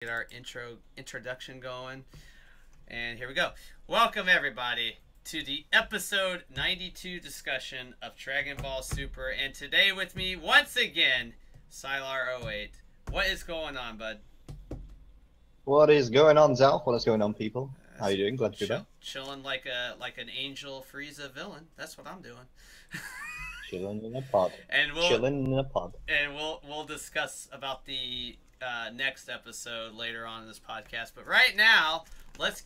Get our introduction going, and here we go. Welcome everybody to the episode 92 discussion of Dragon Ball Super, and today with me once again, Sylar08. What is going on, bud? What is going on, Zal? What is going on, people? How are you doing? Glad to be back. Chilling like an angel Frieza villain. That's what I'm doing. Chilling in a pod. And Chilling in a pod. And we'll discuss about the next episode later on in this podcast. But right now, let's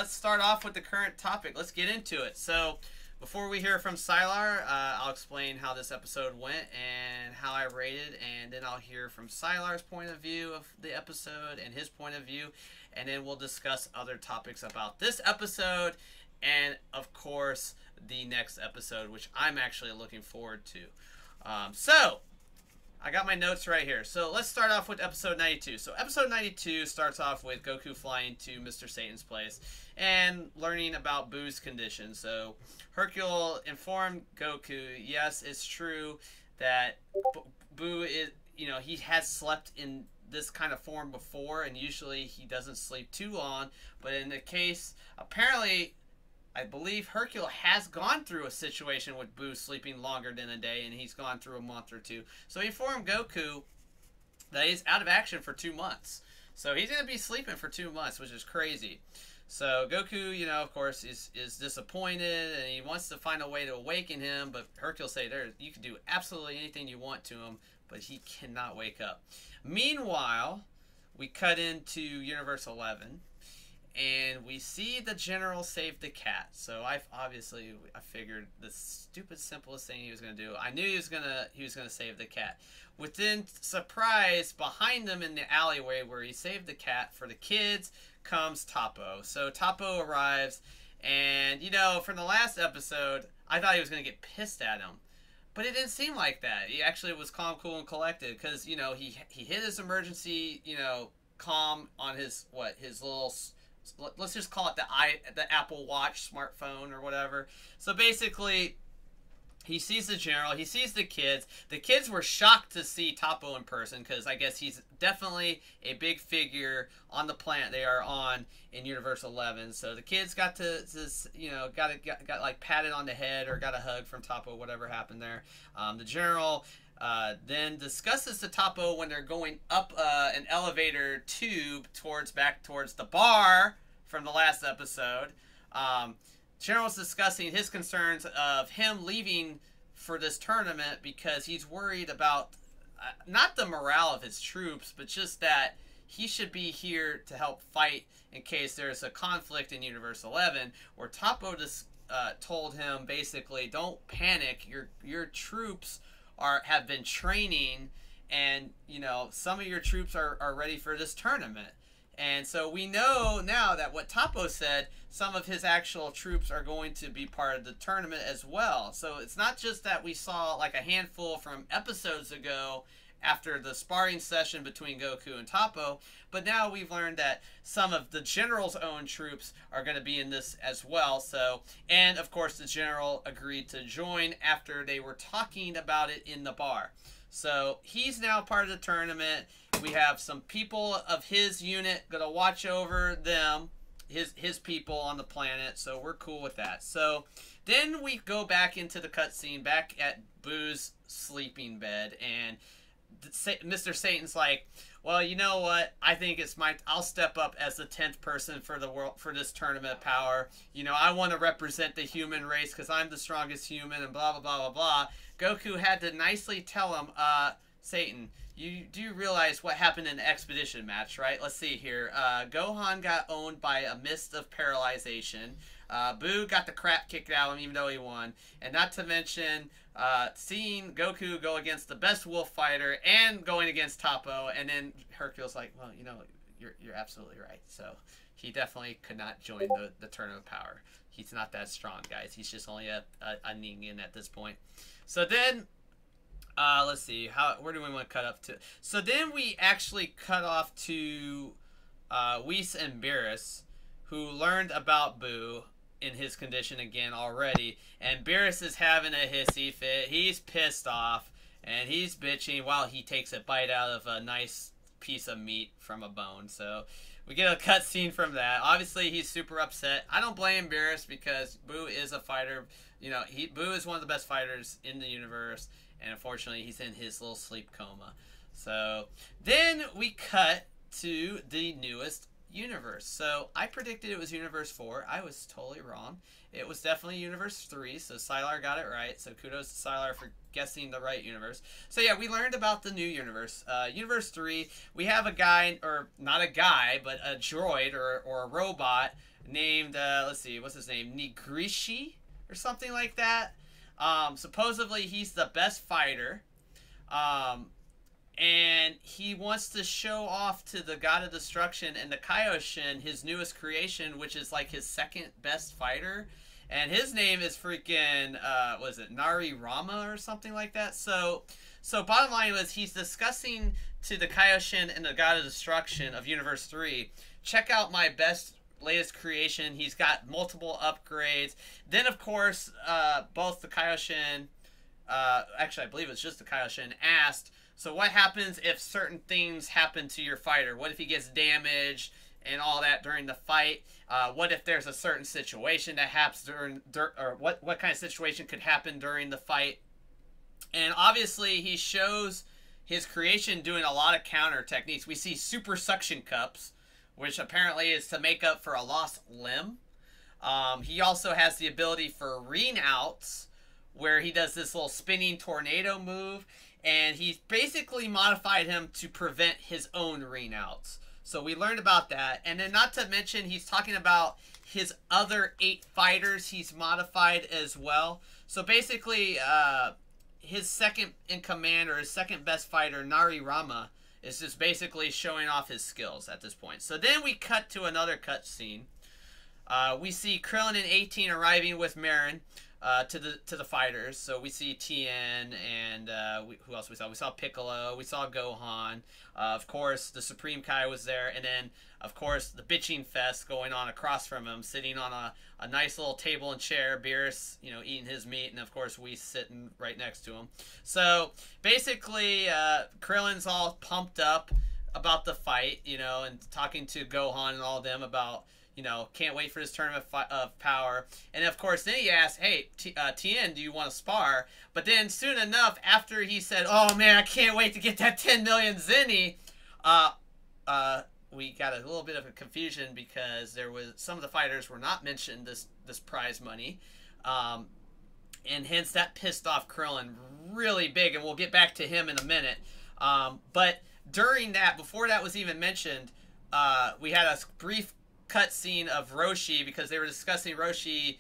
start off with the current topic. Let's get into it. So before we hear from Sylar, I'll explain how this episode went and how I rated, and then I'll hear from Sylar's point of view of the episode and his point of view, and then we'll discuss other topics about this episode and, of course, the next episode, which I'm actually looking forward to. So I got my notes right here. So let's start off with episode 92. So episode 92 starts off with Goku flying to Mr. Satan's place and learning about Boo's condition. So Hercule informed Goku, yes, it's true that Boo is, he has slept in this kind of form before, and usually he doesn't sleep too long. But in the case, apparently, I believe Hercule has gone through a situation with Boo sleeping longer than a day, and he's gone through a month or two. So he informed Goku that he's out of action for 2 months. So he's going to be sleeping for 2 months, which is crazy. So Goku, of course, is disappointed, and he wants to find a way to awaken him, but Hercule say, you can do absolutely anything you want to him, but he cannot wake up. Meanwhile, we cut into Universe 11. And we see the general save the cat. So I figured the stupid simplest thing he was gonna do. I knew he was gonna save the cat. Within surprise, behind them in the alleyway where he saved the cat for the kids comes Toppo. So Toppo arrives, and from the last episode, I thought he was gonna get pissed at him. But it didn't seem like that. He actually was calm, cool, and collected, because he hit his emergency calm on his little, let's just call it the Apple Watch smartphone or whatever. So basically, he sees the general, he sees the kids. The kids were shocked to see Toppo in person, because I guess he's definitely a big figure on the planet they are on in Universe 11. So the kids got got like patted on the head or got a hug from Toppo, whatever happened there. The general then discusses to Toppo when they're going up an elevator tube back towards the bar from the last episode. General's discussing his concerns of him leaving for this tournament because he's worried about not the morale of his troops, but just that he should be here to help fight in case there's a conflict in Universe 11, where Toppo just told him basically, don't panic, your troops have been training, and some of your troops are ready for this tournament. And so we know now that what Toppo said, some of his actual troops are going to be part of the tournament as well. So it's not just that we saw like a handful from episodes ago after the sparring session between Goku and Toppo, but now we've learned that some of the general's own troops are going to be in this as well. So, and of course the general agreed to join after they were talking about it in the bar. So he's now part of the tournament. We have some people of his unit going to watch over them, his people on the planet. So we're cool with that. So then we go back into the cutscene, back at Boo's sleeping bed, and Mr. Satan's like, well, you know what? I think I'll step up as the 10th person for the world, for this tournament of power. I want to represent the human race because I'm the strongest human, and blah, blah, blah, blah, blah. Goku had to nicely tell him, Satan, you do realize what happened in the expedition match, right? Let's see here. Gohan got owned by a mist of paralyzation. Boo got the crap kicked out of him even though he won. And not to mention, seeing Goku go against the best wolf fighter and going against Toppo, and then Hercule's like, well, you're absolutely right. So he definitely could not join the tournament of power. He's not that strong, guys. He's just only a Ningen at this point. So then, let's see, where do we want to cut up to? So then we actually cut off to Whis and Beerus, who learned about Boo in his condition again already, and Beerus is having a hissy fit. He's pissed off, and he's bitching while he takes a bite out of a nice piece of meat from a bone. So we get a cutscene from that. Obviously, he's super upset. I don't blame Beerus because Boo is a fighter. You know, Boo is one of the best fighters in the universe, and unfortunately, he's in his little sleep coma. So then we cut to the newest universe. So I predicted it was Universe 4. I was totally wrong. It was definitely Universe 3, so Sylar got it right. So kudos to Sylar for guessing the right universe. So yeah, we learned about the new universe. Universe 3, we have a guy, or not a guy, but a droid or a robot named, let's see, what's his name? Nigrishi or something like that. Supposedly he's the best fighter. And he wants to show off to the God of Destruction and the Kaioshin his newest creation, which is like his second best fighter. And his name is freaking, was it Nari Rama or something like that? So bottom line was he's discussing to the Kaioshin and the God of Destruction of Universe 3, check out my latest creation. He's got multiple upgrades. Then, of course, both the Kaioshin, actually I believe it's just the Kaioshin, asked, so what happens if certain things happen to your fighter? What if he gets damaged and all that during the fight? What if there's a certain situation that happens or what kind of situation could happen during the fight? And obviously he shows his creation doing a lot of counter techniques. We see super suction cups, which apparently is to make up for a lost limb. He also has the ability for ring outs, where he does this little spinning tornado move. And he's basically modified him to prevent his own ring outs. So we learned about that. And then not to mention, he's talking about his other 8 fighters he's modified as well. So basically, his second in command, or his second best fighter, Nari Rama, is just basically showing off his skills at this point. So then we cut to another cutscene. We see Krillin and 18 arriving with Marin. To the fighters. So we see Tien and who else we saw? We saw Piccolo. We saw Gohan. Of course, the Supreme Kai was there, and then of course the bitching fest going on across from him, sitting on a nice little table and chair. Beerus, you know, eating his meat, and of course we sitting right next to him. So basically, Krillin's all pumped up about the fight, you know, and talking to Gohan and all of them about, you know, can't wait for this tournament of power. And of course, then he asked, hey, Tien, do you want to spar? But then soon enough, after he said, oh man, I can't wait to get that 10 million Zenny, we got a little bit of a confusion because there was, some of the fighters were not mentioned this prize money. And hence that pissed off Krillin really big, and we'll get back to him in a minute. But during that, before that was even mentioned, we had a brief cutscene of Roshi, because they were discussing Roshi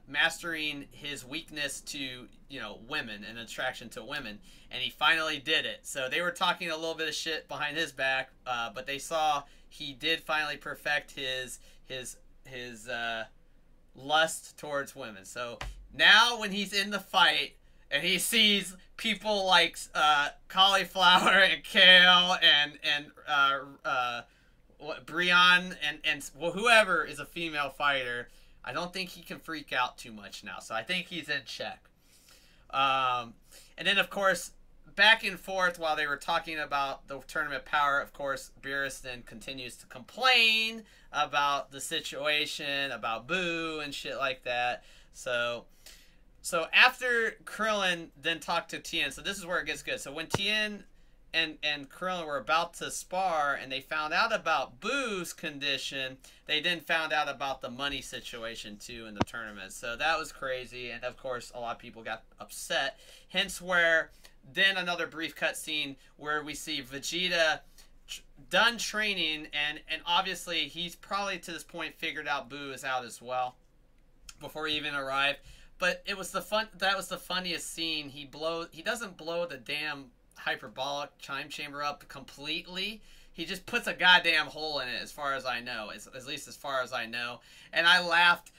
mastering his weakness to, you know, women and attraction to women, and he finally did it. So they were talking a little bit of shit behind his back, but they saw he did finally perfect his lust towards women. So now when he's in the fight and he sees people like Cauliflower and Kale and Brian and whoever is a female fighter, I don't think he can freak out too much now. So I think he's in check. And then, of course, back and forth while they were talking about the tournament power, of course, Beerus then continues to complain about the situation, about Boo and shit like that. So after Krillin then talked to Tien, so this is where it gets good. So when Tien and Krillin were about to spar and they found out about Boo's condition, they then found out about the money situation too in the tournament. So that was crazy, and of course a lot of people got upset. Hence where then another brief cutscene where we see Vegeta done training, and obviously he's probably to this point figured out Boo is out as well before he even arrived. But it was that was the funniest scene. He doesn't blow the damn hyperbolic chime chamber up completely. He just puts a goddamn hole in it, as far as I know, at least as far as I know. And I laughed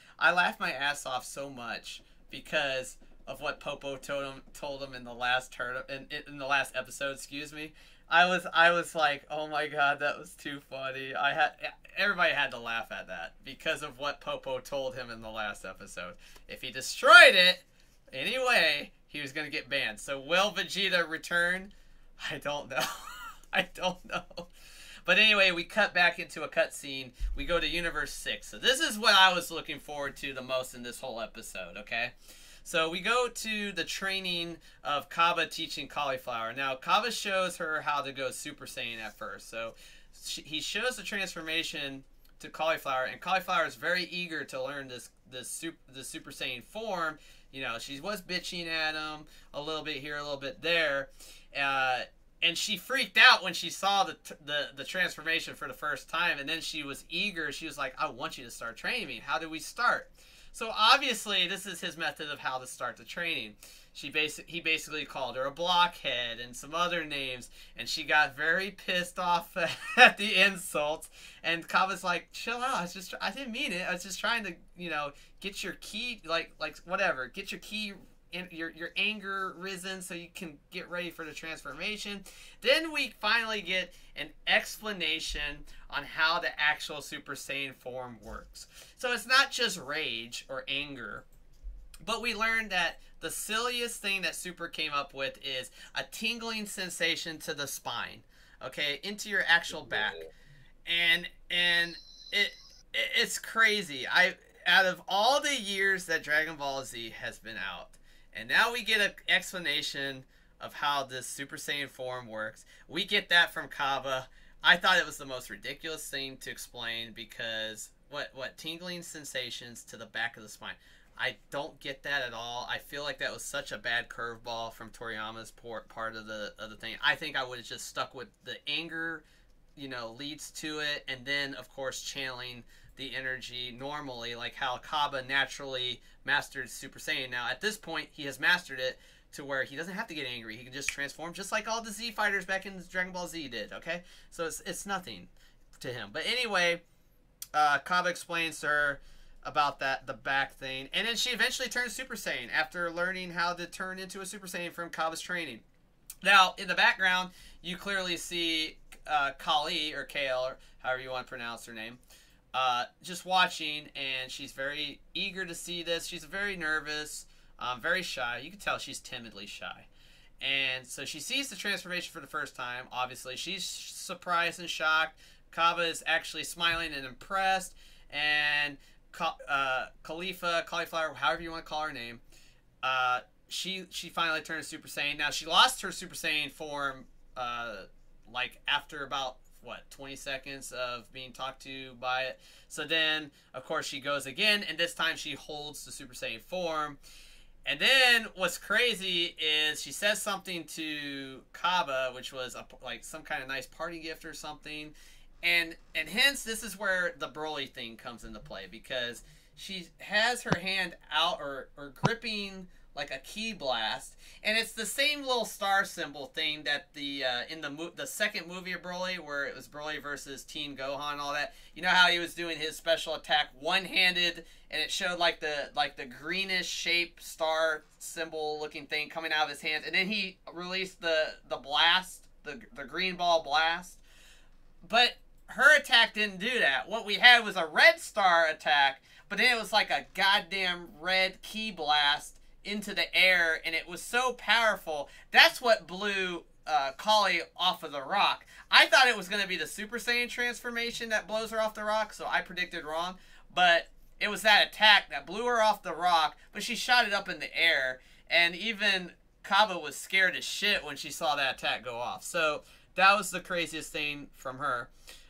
my ass off so much because of what Popo told him in the last in the last episode, excuse me. I was like, oh my god, that was too funny. Everybody had to laugh at that because of what Popo told him in the last episode. If he destroyed it anyway, he was going to get banned. So will Vegeta return? I don't know. I don't know. But anyway, we cut back into a cutscene. We go to Universe 6. So this is what I was looking forward to the most in this whole episode, okay? So we go to the training of Kaba teaching Cauliflower. Now, Kaba shows her how to go Super Saiyan at first. So he shows the transformation to Cauliflower, and Cauliflower is very eager to learn the Super Saiyan form. You know, she was bitching at him a little bit here, a little bit there. And she freaked out when she saw the transformation for the first time, and then she was eager. She was like, I want you to start training me. How do we start? So obviously, this is his method of how to start the training. He basically called her a blockhead and some other names, and she got very pissed off at the insults. And Kaba's like, chill out. I didn't mean it. I was just trying to, you know, get your key, like whatever, get your key, your anger risen so you can get ready for the transformation. Then we finally get an explanation on how the actual Super Saiyan form works. So it's not just rage or anger, but we learned that the silliest thing that Super came up with is a tingling sensation to the spine, okay, into your actual back. And it's crazy. Out of all the years that Dragon Ball Z has been out, and now we get an explanation of how this Super Saiyan form works. We get that from Kaba. I thought it was the most ridiculous thing to explain because what tingling sensations to the back of the spine. I don't get that at all. I feel like that was such a bad curveball from Toriyama's part of the thing. I think I would have just stuck with the anger, you know, leads to it, and then of course channeling the energy normally, like how Kaba naturally mastered Super Saiyan. Now at this point he has mastered it to where he doesn't have to get angry. He can just transform just like all the Z fighters back in Dragon Ball Z did, okay? So it's nothing to him. But anyway, Kaba explains to her about the back thing, and then she eventually turns Super Saiyan after learning how to turn into a Super Saiyan from Kaba's training. Now in the background you clearly see Kali, or KL, or however you want to pronounce her name, just watching, and she's very eager to see this. She's very nervous, very shy. You can tell she's timidly shy. And so she sees the transformation for the first time. Obviously, she's surprised and shocked. Kaba is actually smiling and impressed. And Cauliflower, however you want to call her name, she finally turned Super Saiyan. Now, she lost her Super Saiyan form, like after about 20 seconds of being talked to by it. So then of course she goes again, and this time she holds the Super Saiyan form. And then what's crazy is she says something to Kaba, which was like some kind of nice party gift or something. And hence this is where the Broly thing comes into play, because she has her hand out or gripping like a ki blast, and it's the same little star symbol thing that in the second movie of Broly, where it was Broly versus Team Gohan and all that. You know how he was doing his special attack one-handed, and it showed like the greenish shape star symbol looking thing coming out of his hands, and then he released the blast, the green ball blast. But her attack didn't do that. What we had was a red star attack, but then it was like a goddamn red ki blast into the air, and it was so powerful. That's what blew Kali off of the rock. I thought it was going to be the Super Saiyan transformation that blows her off the rock, so I predicted wrong. But it was that attack that blew her off the rock, but she shot it up in the air, and even Kaba was scared as shit when she saw that attack go off. So that was the craziest thing from her.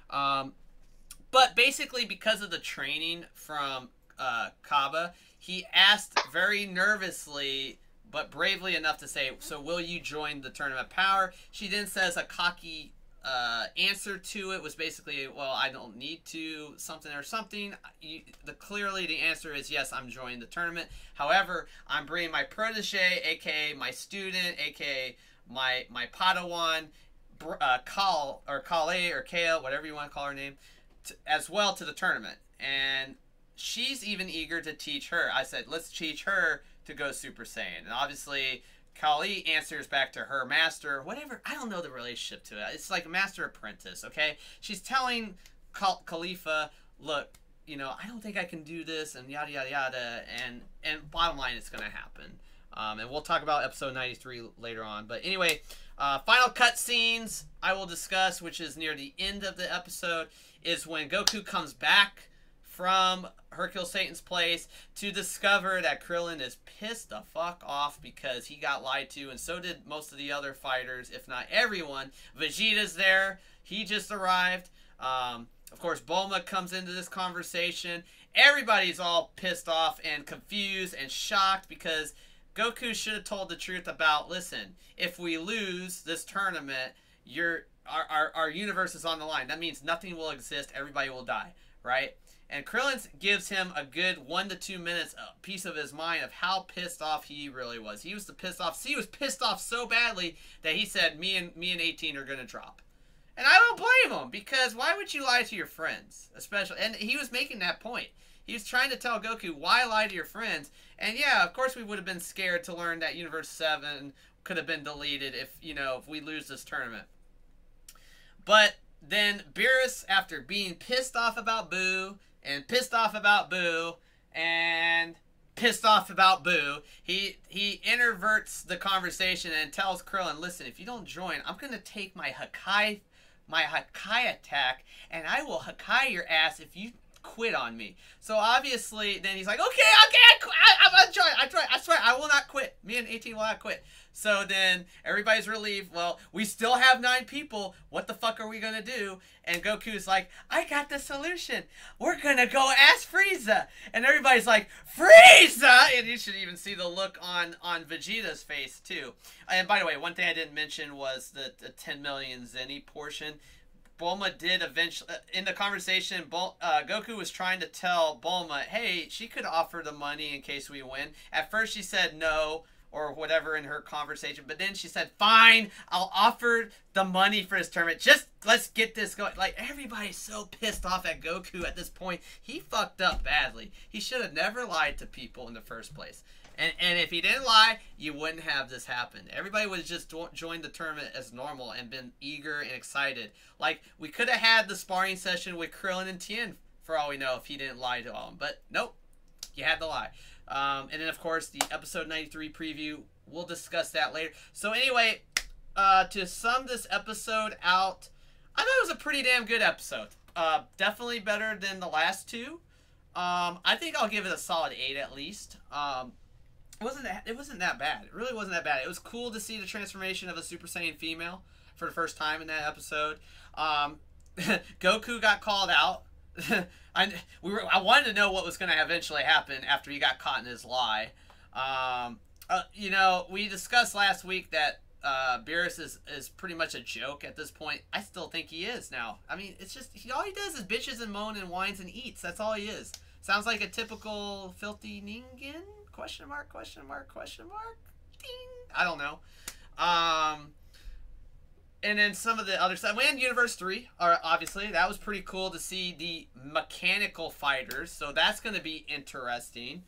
But basically, because of the training from Kaba, he asked very nervously, but bravely enough to say, so will you join the Tournament Power? She then says a cocky answer to it was basically, well, I don't need to, something or something. Clearly the answer is yes, I'm joining the tournament. However, I'm bringing my protege, aka my student, aka my Padawan, Kale or Kale, whatever you want to call her name, as well to the tournament. And she's even eager to teach her. I said, let's teach her to go Super Saiyan. And obviously, Kali answers back to her master, whatever. I don't know the relationship to it. It's like master-apprentice, okay? She's telling Khalifa, look, you know, I don't think I can do this, and yada, yada, yada. And bottom line, it's going to happen. And we'll talk about episode 93 later on. But anyway, final cut scenes I will discuss, which is near the end of the episode, is when Goku comes back from Hercule Satan's place to discover that Krillin is pissed the fuck off because he got lied to, and so did most of the other fighters, if not everyone. Vegeta's there. He just arrived. Of course, Bulma comes into this conversation. Everybody's all pissed off and confused and shocked because Goku should have told the truth about, listen, if we lose this tournament, our universe is on the line. That means nothing will exist. Everybody will die, right? And Krillin gives him a good 1 to 2 minutes piece of his mind of how pissed off he really was. He was pissed off so badly that he said, me and 18 are going to drop. And I don't blame him, because why would you lie to your friends? Especially, and he was making that point. He was trying to tell Goku, why lie to your friends? And yeah, of course we would have been scared to learn that Universe 7 could have been deleted if we lose this tournament. But then Beerus, after being pissed off about Boo, and pissed off about Boo, and pissed off about Boo, he introverts the conversation and tells Krillin, listen, if you don't join, I'm going to take my Hakai attack, and I will Hakai your ass if you quit on me. So obviously, then he's like, okay, I'm join. I swear, I will not quit. Me and 18 will not quit. So then everybody's relieved. Well, we still have 9 people. What the fuck are we gonna do? And Goku's like, I got the solution. We're gonna go ask Frieza. And everybody's like, Frieza! And you should even see the look on Vegeta's face too. And by the way, one thing I didn't mention was the 10 million Zenny portion. Bulma did eventually, in the conversation, Goku was trying to tell Bulma, hey, she could offer the money in case we win. At first she said no, or whatever in her conversation, but then she said, fine, I'll offer the money for this tournament. Just let's get this going. Like, everybody's so pissed off at Goku at this point. He fucked up badly. He should have never lied to people in the first place. And if he didn't lie, you wouldn't have this happen. Everybody would have just joined the tournament as normal and been eager and excited. Like, we could have had the sparring session with Krillin and Tien, for all we know, if he didn't lie to all of them. But nope, you had to lie. And then, of course, the episode 93 preview, we'll discuss that later. So anyway, to sum this episode out, I thought it was a pretty damn good episode. Definitely better than the last two. I think I'll give it a solid 8 at least. It wasn't that bad. It really wasn't that bad. It was cool to see the transformation of a Super Saiyan female for the first time in that episode. Goku got called out. I wanted to know what was going to eventually happen after he got caught in his lie. We discussed last week that Beerus is pretty much a joke at this point. I still think he is now. I mean, it's just all he does is bitches and moan and whines and eats. That's all he is. Sounds like a typical filthy ningen? Question mark, question mark, question mark? Ding! I don't know. And then some of the other stuff. We had Universe 3, obviously. That was pretty cool to see the mechanical fighters. So that's going to be interesting.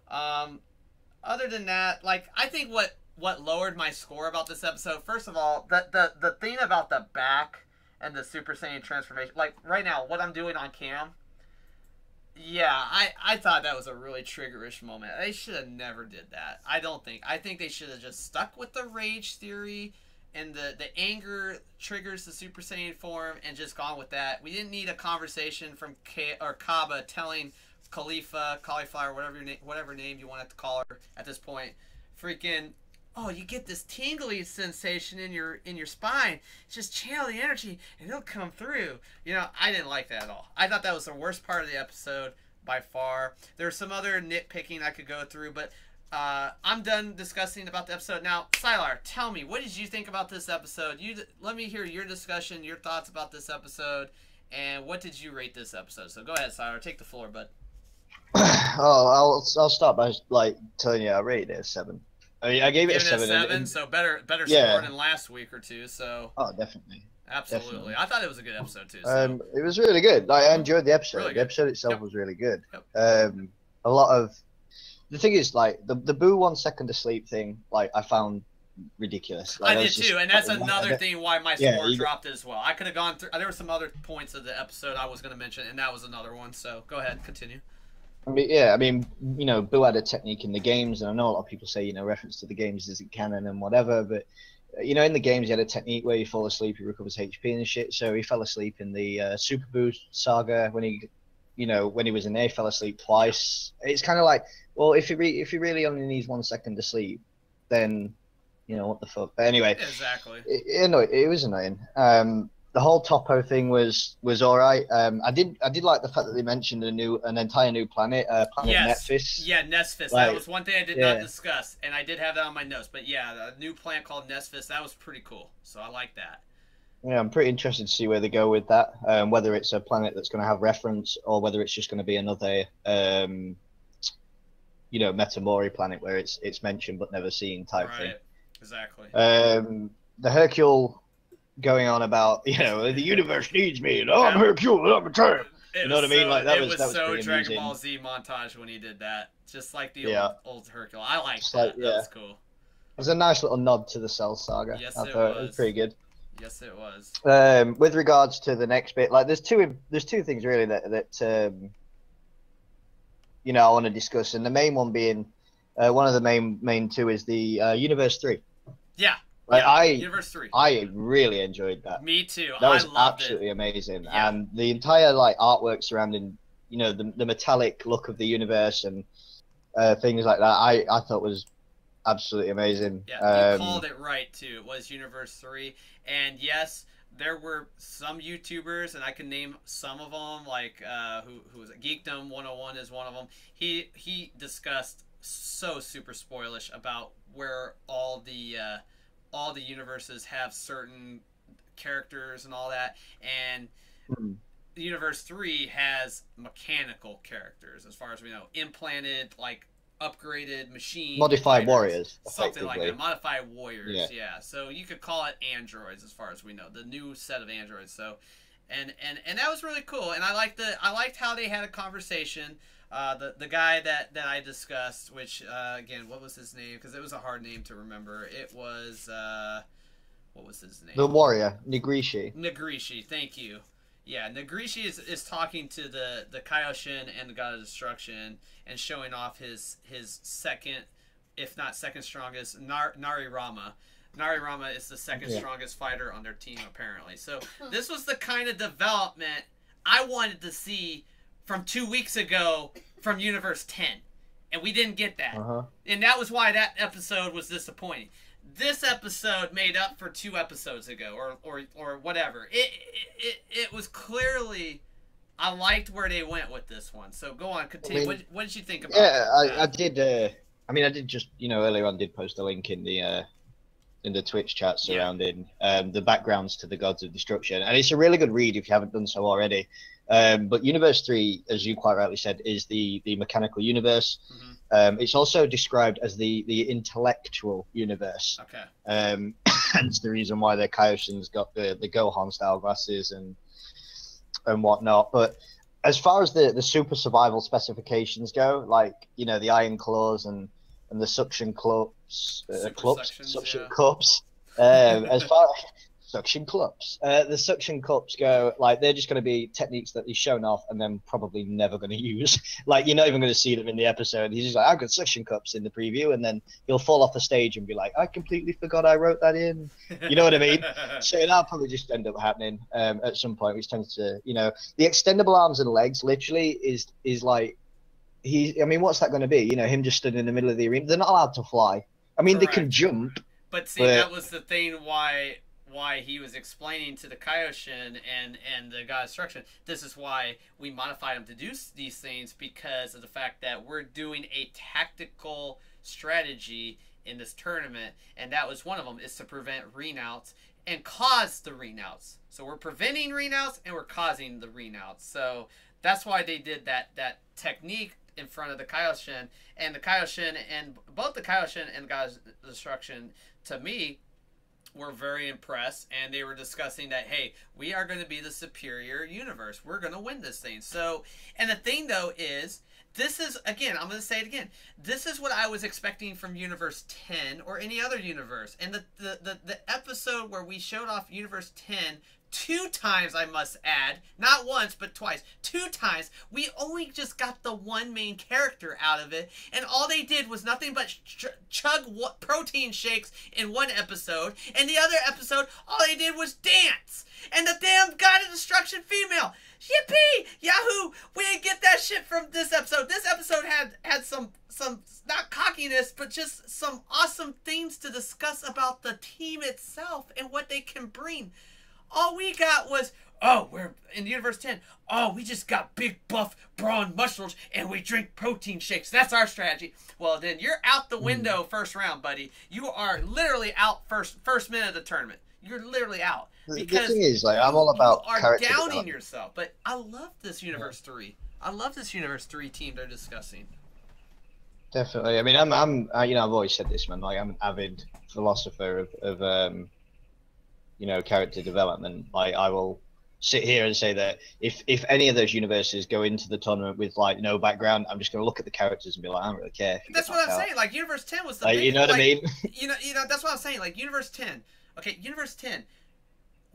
Other than that, like, I think what lowered my score about this episode, first of all, the thing about the back and the Super Saiyan transformation, like, right now, what I'm doing on cam, yeah, I thought that was a really triggerish moment. They should have never did that. I think they should have just stuck with the rage theory and the anger triggers the Super Saiyan form and just gone with that. We didn't need a conversation from Kaba telling Khalifa, Cauliflower, whatever name you want to call her at this point, freaking, oh, you get this tingly sensation in your spine. Just channel the energy and it'll come through. I didn't like that at all. I thought that was the worst part of the episode by far. There's some other nitpicking I could go through, but I'm done discussing about the episode. Now, Sylar, tell me, what did you think about this episode? Let me hear your discussion, your thoughts about this episode, and what did you rate this episode? So go ahead, Sylar, take the floor, bud. I'll start by telling you I rated it a 7. I mean, I gave it a 7. So better score than last week or two. So definitely. Absolutely. Definitely. I thought it was a good episode too. So. It was really good. I enjoyed the episode. Really the episode itself was really good. Yep. A lot of the thing is the Boo 1 second to sleep thing. I found ridiculous. I did too, and that's another thing why my score dropped as well. I could have gone through. There were some other points of the episode I was going to mention, and that was another one. So go ahead, continue. I mean, yeah, I mean, Boo had a technique in the games, and I know a lot of people say, reference to the games isn't canon and whatever, but in the games, he had a technique where you fall asleep, he recovers HP and shit. So he fell asleep in the Super Boo saga when when he was in there, he fell asleep twice. It's kind of like, well, if he really only needs 1 second to sleep, then what the fuck. But anyway, Exactly. It was annoying. The whole Topo thing was all right. I did like the fact that they mentioned an entire new planet, planet Nephis. Yeah, Nesphis. That was one thing I did not discuss, and I did have that on my notes. But yeah, a new planet called Nesphis. That was pretty cool. So I like that. Yeah, I'm pretty interested to see where they go with that. Whether it's a planet that's going to have reference, or whether it's just going to be another, Metamori planet where it's mentioned but never seen type thing. Exactly. The Hercule going on about the universe needs me, and I'm Hercule, and I'm a turd. You know what I mean? Like that was so Dragon amusing. Ball Z montage when he did that, just like the old Hercule. I liked that. That was cool. It was a nice little nod to the Cell saga. Yes, I thought it was pretty good. Yes, it was. With regards to the next bit, like there's two things really that I want to discuss, and the main one being one of the main two is the Universe 3. Yeah. Like Universe 3. I really enjoyed that. Me too. That was absolutely amazing, and the entire artwork surrounding the metallic look of the universe and things like that. I thought was absolutely amazing. Yeah, you called it right too. It was Universe 3, and yes, there were some YouTubers, and I can name some of them, like who was it? Geekdom 101 is one of them. He discussed so super spoilish about where all the universes have certain characters and all that, and Universe 3 has mechanical characters, as far as we know, implanted, like upgraded machine modified warriors, something like that. Modified warriors, yeah. So you could call it androids, as far as we know, the new set of androids. So, and that was really cool, and I liked how they had a conversation. The guy that I discussed, which again, what was his name? Because it was a hard name to remember. It was what was his name? The warrior, Nigrishi. Nigrishi, thank you. Yeah, Nigrishi is talking to the Kaioshin and the God of Destruction and showing off his second, if not second strongest, Narirama. Narirama is the second strongest fighter on their team, apparently. So this was the kind of development I wanted to see from 2 weeks ago from Universe 10. And we didn't get that. And that was why that episode was disappointing. This episode made up for 2 episodes ago, or whatever. It was clearly, I liked where they went with this one. So go on, continue. I mean, what did you think about? Yeah, I did. I did just earlier on did post a link in the Twitch chat surrounding the backgrounds to the Gods of Destruction, and it's a really good read if you haven't done so already. But Universe 3, as you quite rightly said, is the mechanical universe. It's also described as the intellectual universe. Okay. Hence the reason why the Kaioshin's got the Gohan style glasses and whatnot. But as far as the super survival specifications go, like the iron claws and the suction cups, suction cups. As far suction cups. The suction cups go, like, they're just going to be techniques that he's shown off and then probably never going to use. Like, you're not even going to see them in the episode. He's just like, I've got suction cups in the preview, and then he'll fall off the stage and be like, I completely forgot I wrote that in. You know what I mean? So that'll probably just end up happening at some point, which tends to, the extendable arms and legs literally is like, what's that going to be? Him just stood in the middle of the arena. They're not allowed to fly. I mean, Correct. They can jump. But see, that was the thing why he was explaining to the Kaioshin and the God of Destruction, this is why we modified him to do these things, because of the fact that we're doing a tactical strategy in this tournament, and that was one of them, is to prevent renouts and cause the renouts. So we're preventing renouts and we're causing the renouts. So that's why they did that technique in front of the Kaioshin, and the Kaioshin, and both the Kaioshin and God of Destruction, to me, were very impressed, and they were discussing that, hey, we are going to be the superior universe. We're going to win this thing. So, and the thing, though, is, this is, again, I'm going to say it again, this is what I was expecting from Universe 10 or any other universe. And the episode where we showed off Universe 10 2 times, I must add, not once, but twice, 2 times, we only just got the one main character out of it, and all they did was nothing but chug protein shakes in one episode, and the other episode, all they did was dance, and the damn God of Destruction female. Yippee! Yahoo! We didn't get that shit from this episode. This episode had some not cockiness, but just some awesome things to discuss about the team itself and what they can bring. All we got was, oh, we're in Universe 10. Oh, we just got big buff brawn muscles and we drink protein shakes. That's our strategy. Well, then you're out the window first round, buddy. You are literally out first minute of the tournament. You're literally out. Because the thing is, like, I'm all about you are character downing development. yourself. But I love this Universe 3. I love this Universe 3 team they're discussing. Definitely. I mean, I'm you know, I've always said this, man. Like, I'm an avid philosopher of you know, character development. Like, I will sit here and say that if any of those universes go into the tournament with like no background, I'm just gonna look at the characters and be like, I don't really care. That's what I'm saying. Like, Universe 10 was the like, big, you know what I mean? You know, that's what I'm saying. Like, Universe 10. Okay, Universe 10.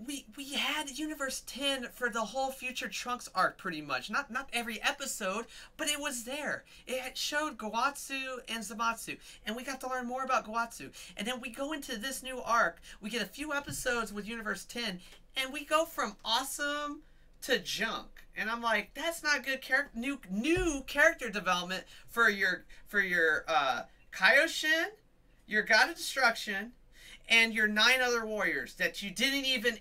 We had Universe 10 for the whole Future Trunks arc, pretty much. Not every episode, but it was there. It showed Goatsu and Zamasu, and we got to learn more about Goatsu. And then we go into this new arc. We get a few episodes with Universe 10, and we go from awesome to junk. And I'm like, that's not good new character development for your Kaioshin, your God of Destruction, and your 9 other warriors that you didn't even,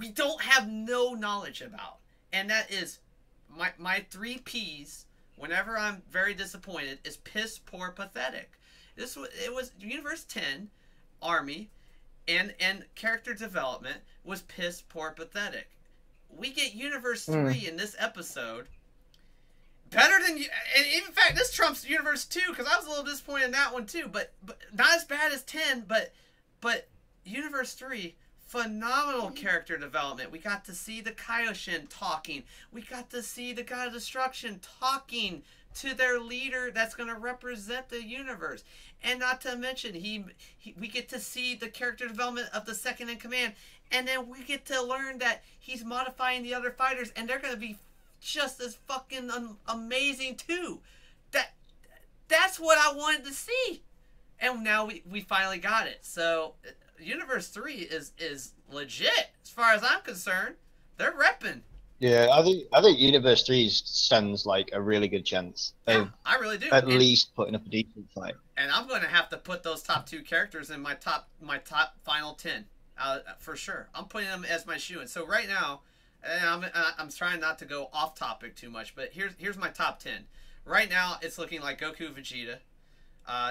we don't have no knowledge about. And that is my 3 P's whenever I'm very disappointed is piss poor pathetic. It was Universe 10 Army and character development was piss poor pathetic. We get Universe 3 in this episode better than, and in fact this trumps Universe 2 because I was a little disappointed in that one too, but not as bad as 10, but Universe 3, phenomenal character development. We got to see the Kaioshin talking. We got to see the God of Destruction talking to their leader that's going to represent the universe. And not to mention, we get to see the character development of the second in command. And then we get to learn that he's modifying the other fighters, and they're going to be just as fucking amazing too. That's what I wanted to see. And now we finally got it. So Universe 3 is legit as far as I'm concerned. They're repping. Yeah, I think Universe 3 stands like a really good chance. Yeah, I really do. At least putting up a decent fight. And I'm going to have to put those top 2 characters in my top final 10 for sure. I'm putting them as my shoe. And so right now, and I'm trying not to go off topic too much, but here's my top 10. Right now, it's looking like Goku, Vegeta,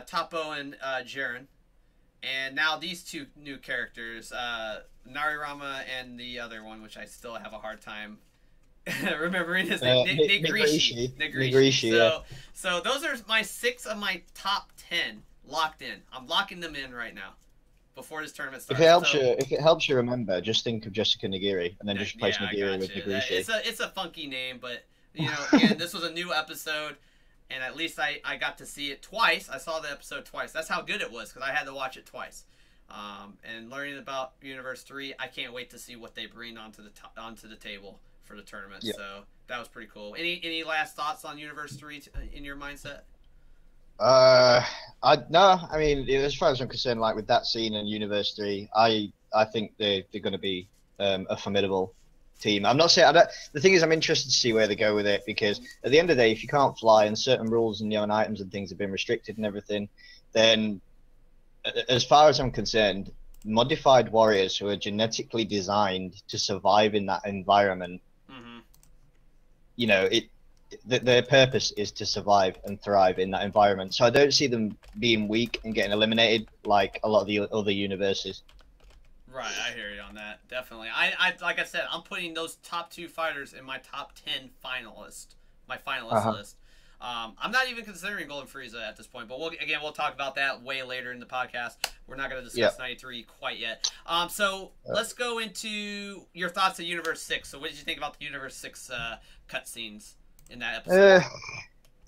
Toppo, and Jiren. And now these 2 new characters, Narirama and the other one, which I still have a hard time remembering his name, Nigrishi. So those are my 6 of my top 10 locked in. I'm locking them in right now before this tournament starts. If it helps you remember, just think of Jessica Nigiri and then just replace Nigiri with Nigrishi. It's a funky name, but you know, again, this was a new episode. And at least I got to see it twice. I saw the episode twice. That's how good it was because I had to watch it twice. And learning about Universe 3, I can't wait to see what they bring onto the table for the tournament. Yeah. So that was pretty cool. Any last thoughts on Universe 3 in your mindset? No. I mean, as far as I'm concerned, like with that scene in Universe 3, I think they're going to be a formidable team. I'm not saying the thing is, I'm interested to see where they go with it because at the end of the day, if you can't fly and certain rules and items and things have been restricted and everything, then as far as I'm concerned, modified warriors who are genetically designed to survive in that environment, you know, their purpose is to survive and thrive in that environment. So I don't see them being weak and getting eliminated like a lot of the other universes. Right, I hear you on that. Definitely. I like I said, I'm putting those top 2 fighters in my top 10 finalist, my finalist list. I'm not even considering Golden Frieza at this point, but we'll talk about that way later in the podcast. We're not going to discuss 93 quite yet. So let's go into your thoughts of Universe 6. So what did you think about the Universe 6 cutscenes in that episode?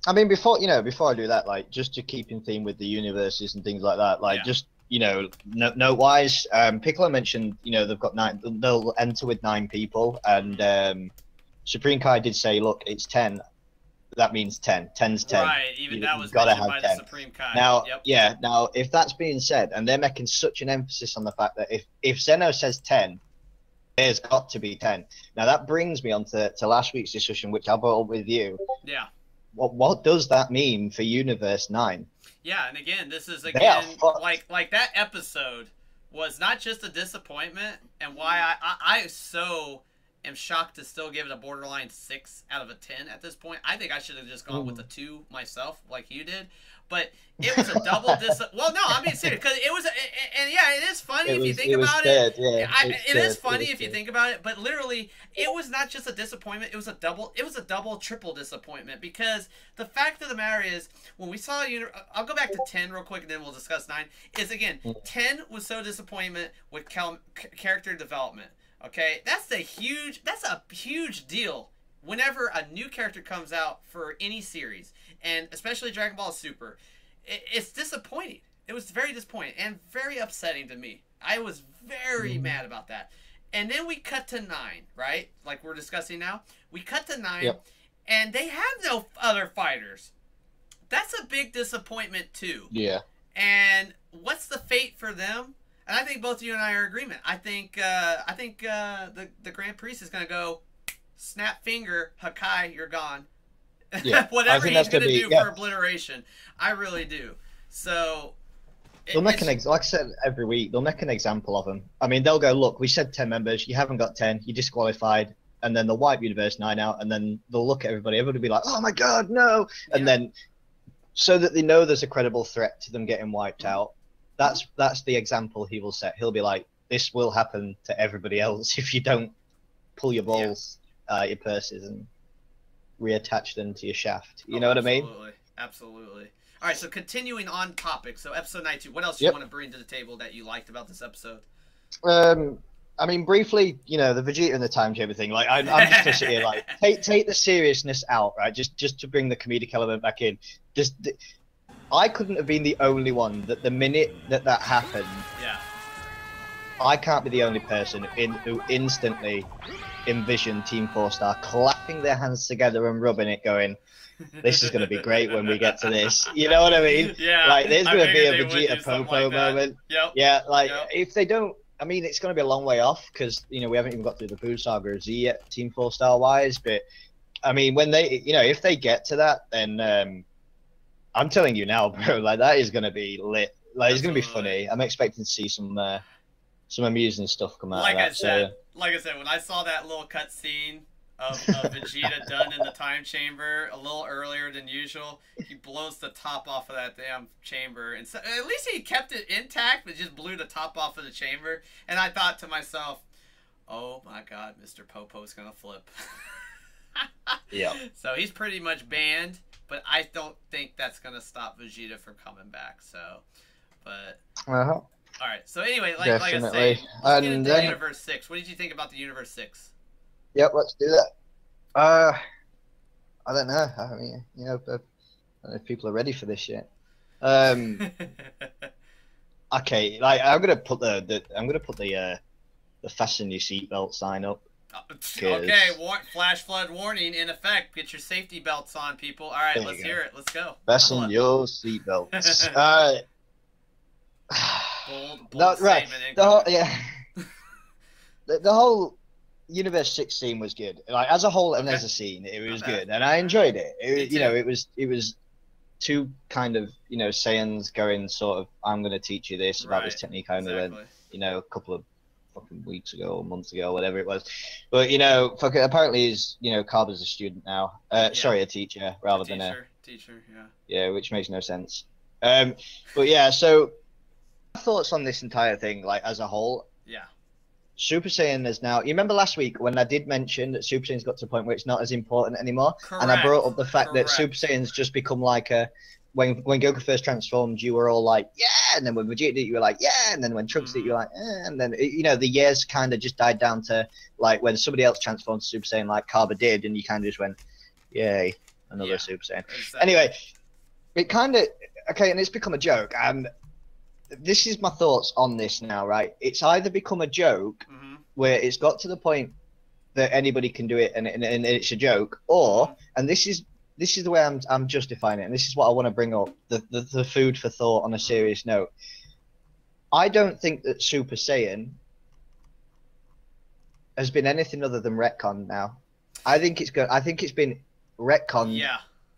I mean, before I do that, like just to keep in theme with the universes and things like that, like just you know, note wise, Piccolo mentioned, you know, they've got 9. They'll enter with 9 people, and Supreme Kai did say, look, it's 10. That means 10. 10's 10. Right, even that was gotta mentioned have by 10. the Supreme Kai. Now, Yep. yeah. Now, if that's being said, and they're making such an emphasis on the fact that if Zeno says 10, there's got to be 10. Now that brings me on to last week's discussion, which I brought up with you. Yeah. What does that mean for Universe 9? Yeah, and again, this is like that episode was not just a disappointment, and why I so am shocked to still give it a borderline 6 out of a 10 at this point. I think I should have just gone with a 2 myself, like you did. But it was a double Well, no, I mean serious, because it was, and yeah, it is funny if you think about it. It is funny if you think about it. But literally, it was not just a disappointment. It was a double, triple disappointment, because the fact of the matter is, when we saw I'll go back to 10 real quick, and then we'll discuss 9. Is again, 10 was so disappointment with character development. Okay, that's a huge deal whenever a new character comes out for any series, and especially Dragon Ball Super. It's disappointing. It was very disappointing and very upsetting to me. I was very mad about that. And then we cut to 9, right? Like we're discussing now. We cut to 9, yep. And they have no other fighters. That's a big disappointment too. Yeah. And what's the fate for them? And I think both you and I are in agreement. I think the Grand Priest is gonna go, snap finger, Hakai, you're gone. Yeah. Whatever he's gonna do for obliteration, I really do. So they'll make like I said every week, they'll make an example of them. I mean, they'll go, look, we said 10 members, you haven't got 10, you're disqualified, and then they'll wipe Universe 9 out, and then they'll look at everybody will be like, oh my god, no, and then so that they know there's a credible threat to them getting wiped out. That's the example he will set. He'll be like, this will happen to everybody else if you don't pull your balls, your purses, and reattach them to your shaft. You know what I mean? Absolutely. All right, so continuing on topic. So episode 92, what else do you want to bring to the table that you liked about this episode? I mean, briefly, you know, the Vegeta and the time chamber thing. Like, I'm just gonna sit here, like, take the seriousness out, right? Just to bring the comedic element back in. I couldn't have been the only one that the minute that happened. Yeah. I can't be the only person who instantly envisioned Team 4-Star clapping their hands together and rubbing it, going, this is going to be great when we get to this. You know what I mean? Yeah. Like, there's going to be a Vegeta Popo moment. Yep. Yeah, like, if they don't, I mean, it's going to be a long way off, because, you know, we haven't even got through the Buu Saga of Z yet, Team 4-Star wise, but, I mean, when they, you know, if they get to that, then, I'm telling you now, bro, like, that is going to be lit. Like, it's going to be funny. I'm expecting to see some amusing stuff come out of that. Like I said, when I saw that little cut scene of Vegeta done in the time chamber a little earlier than usual, he blows the top off of that damn chamber, and so, at least he kept it intact, but just blew the top off of the chamber. And I thought to myself, oh my god, Mr. Popo's gonna flip. Yeah. So he's pretty much banned, but I don't think that's gonna stop Vegeta from coming back. So, but all right. So anyway, like I say, let's get into Universe 6. What did you think about the Universe 6? Yep, let's do that. I don't know. I mean, you know, I don't know if people are ready for this yet. Okay, like I'm gonna put the fasten your seatbelt sign up. Okay, flash flood warning in effect. Get your safety belts on, people. All right, let's hear it. Let's go. Fasten your seatbelts. Bold right. The whole, whole Universe 6 scene was good. Like, as a whole and as a scene, it was good, and I enjoyed it. You know, it was two kind of, you know, Saiyans going sort of, I'm going to teach you this about this technique I only learned, you know, a couple of fucking weeks ago or months ago, or whatever it was. But, you know, apparently he's, you know, Carver's a student now. Sorry, a teacher rather than a teacher. Yeah, which makes no sense. But yeah, so thoughts on this entire thing, like, as a whole. Yeah. Super Saiyan is now. You remember last week when I did mention that Super Saiyan's got to a point where it's not as important anymore, and I brought up the fact that Super Saiyan's just become like a. When Goku first transformed, you were all like, yeah, and then when Vegeta did it, you were like, yeah, and then when Trunks did it, you were like, and then you know, the years kind of just died down to like when somebody else transformed to Super Saiyan, like Kaba did, and you kind of just went, yay, another Super Saiyan. Exactly. Anyway, it kind of and it's become a joke, and this is my thoughts on this now, right? It's either become a joke where it's got to the point that anybody can do it and it's a joke, or and this is the way I'm justifying it, and this is what I want to bring up, the food for thought on a serious note. I don't think that Super Saiyan has been anything other than retcon now. I think it's been retcon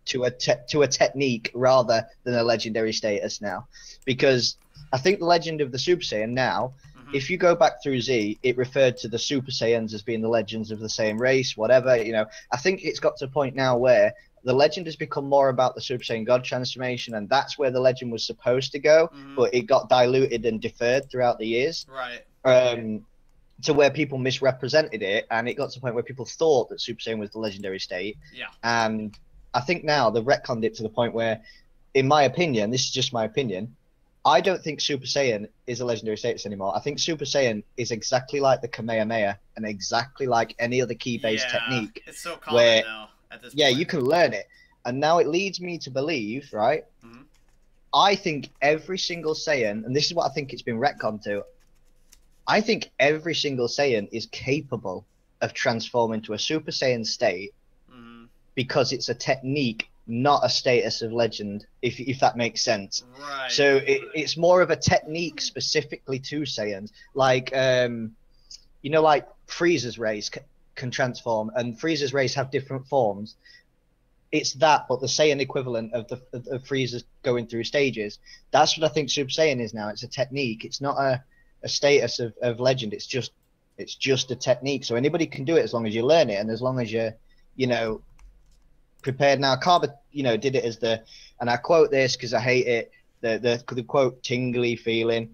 to a technique rather than a legendary status now, because I think the legend of the Super Saiyan now, if you go back through Z, it referred to the Super Saiyans as being the legends of the same race, whatever, you know. I think it's got to a point now where the legend has become more about the Super Saiyan God transformation, and that's where the legend was supposed to go, but it got diluted and deferred throughout the years. Right. To where people misrepresented it, and it got to the point where people thought that Super Saiyan was the legendary state. Yeah. And I think now they've retconned it to the point where, in my opinion, this is just my opinion, I don't think Super Saiyan is a legendary status anymore. I think Super Saiyan is exactly like the Kamehameha and exactly like any other key-based technique. It's so common now at this point. Yeah, you can learn it. And now it leads me to believe, right? I think every single Saiyan, and this is what I think it's been retconned to, I think every single Saiyan is capable of transforming to a Super Saiyan state because it's a technique, not a status of legend, if that makes sense. Right. So it's more of a technique specifically to Saiyans. Like, you know, like Frieza's race can transform, and Frieza's race have different forms. It's that, but the Saiyan equivalent of Frieza's going through stages. That's what I think Super Saiyan is now. It's a technique. It's not a status of legend. It's just a technique. So anybody can do it as long as you learn it, and as long as you're, you know, prepared. Now Kaba, you know, did it as the, and I quote this because I hate it, the quote tingly feeling.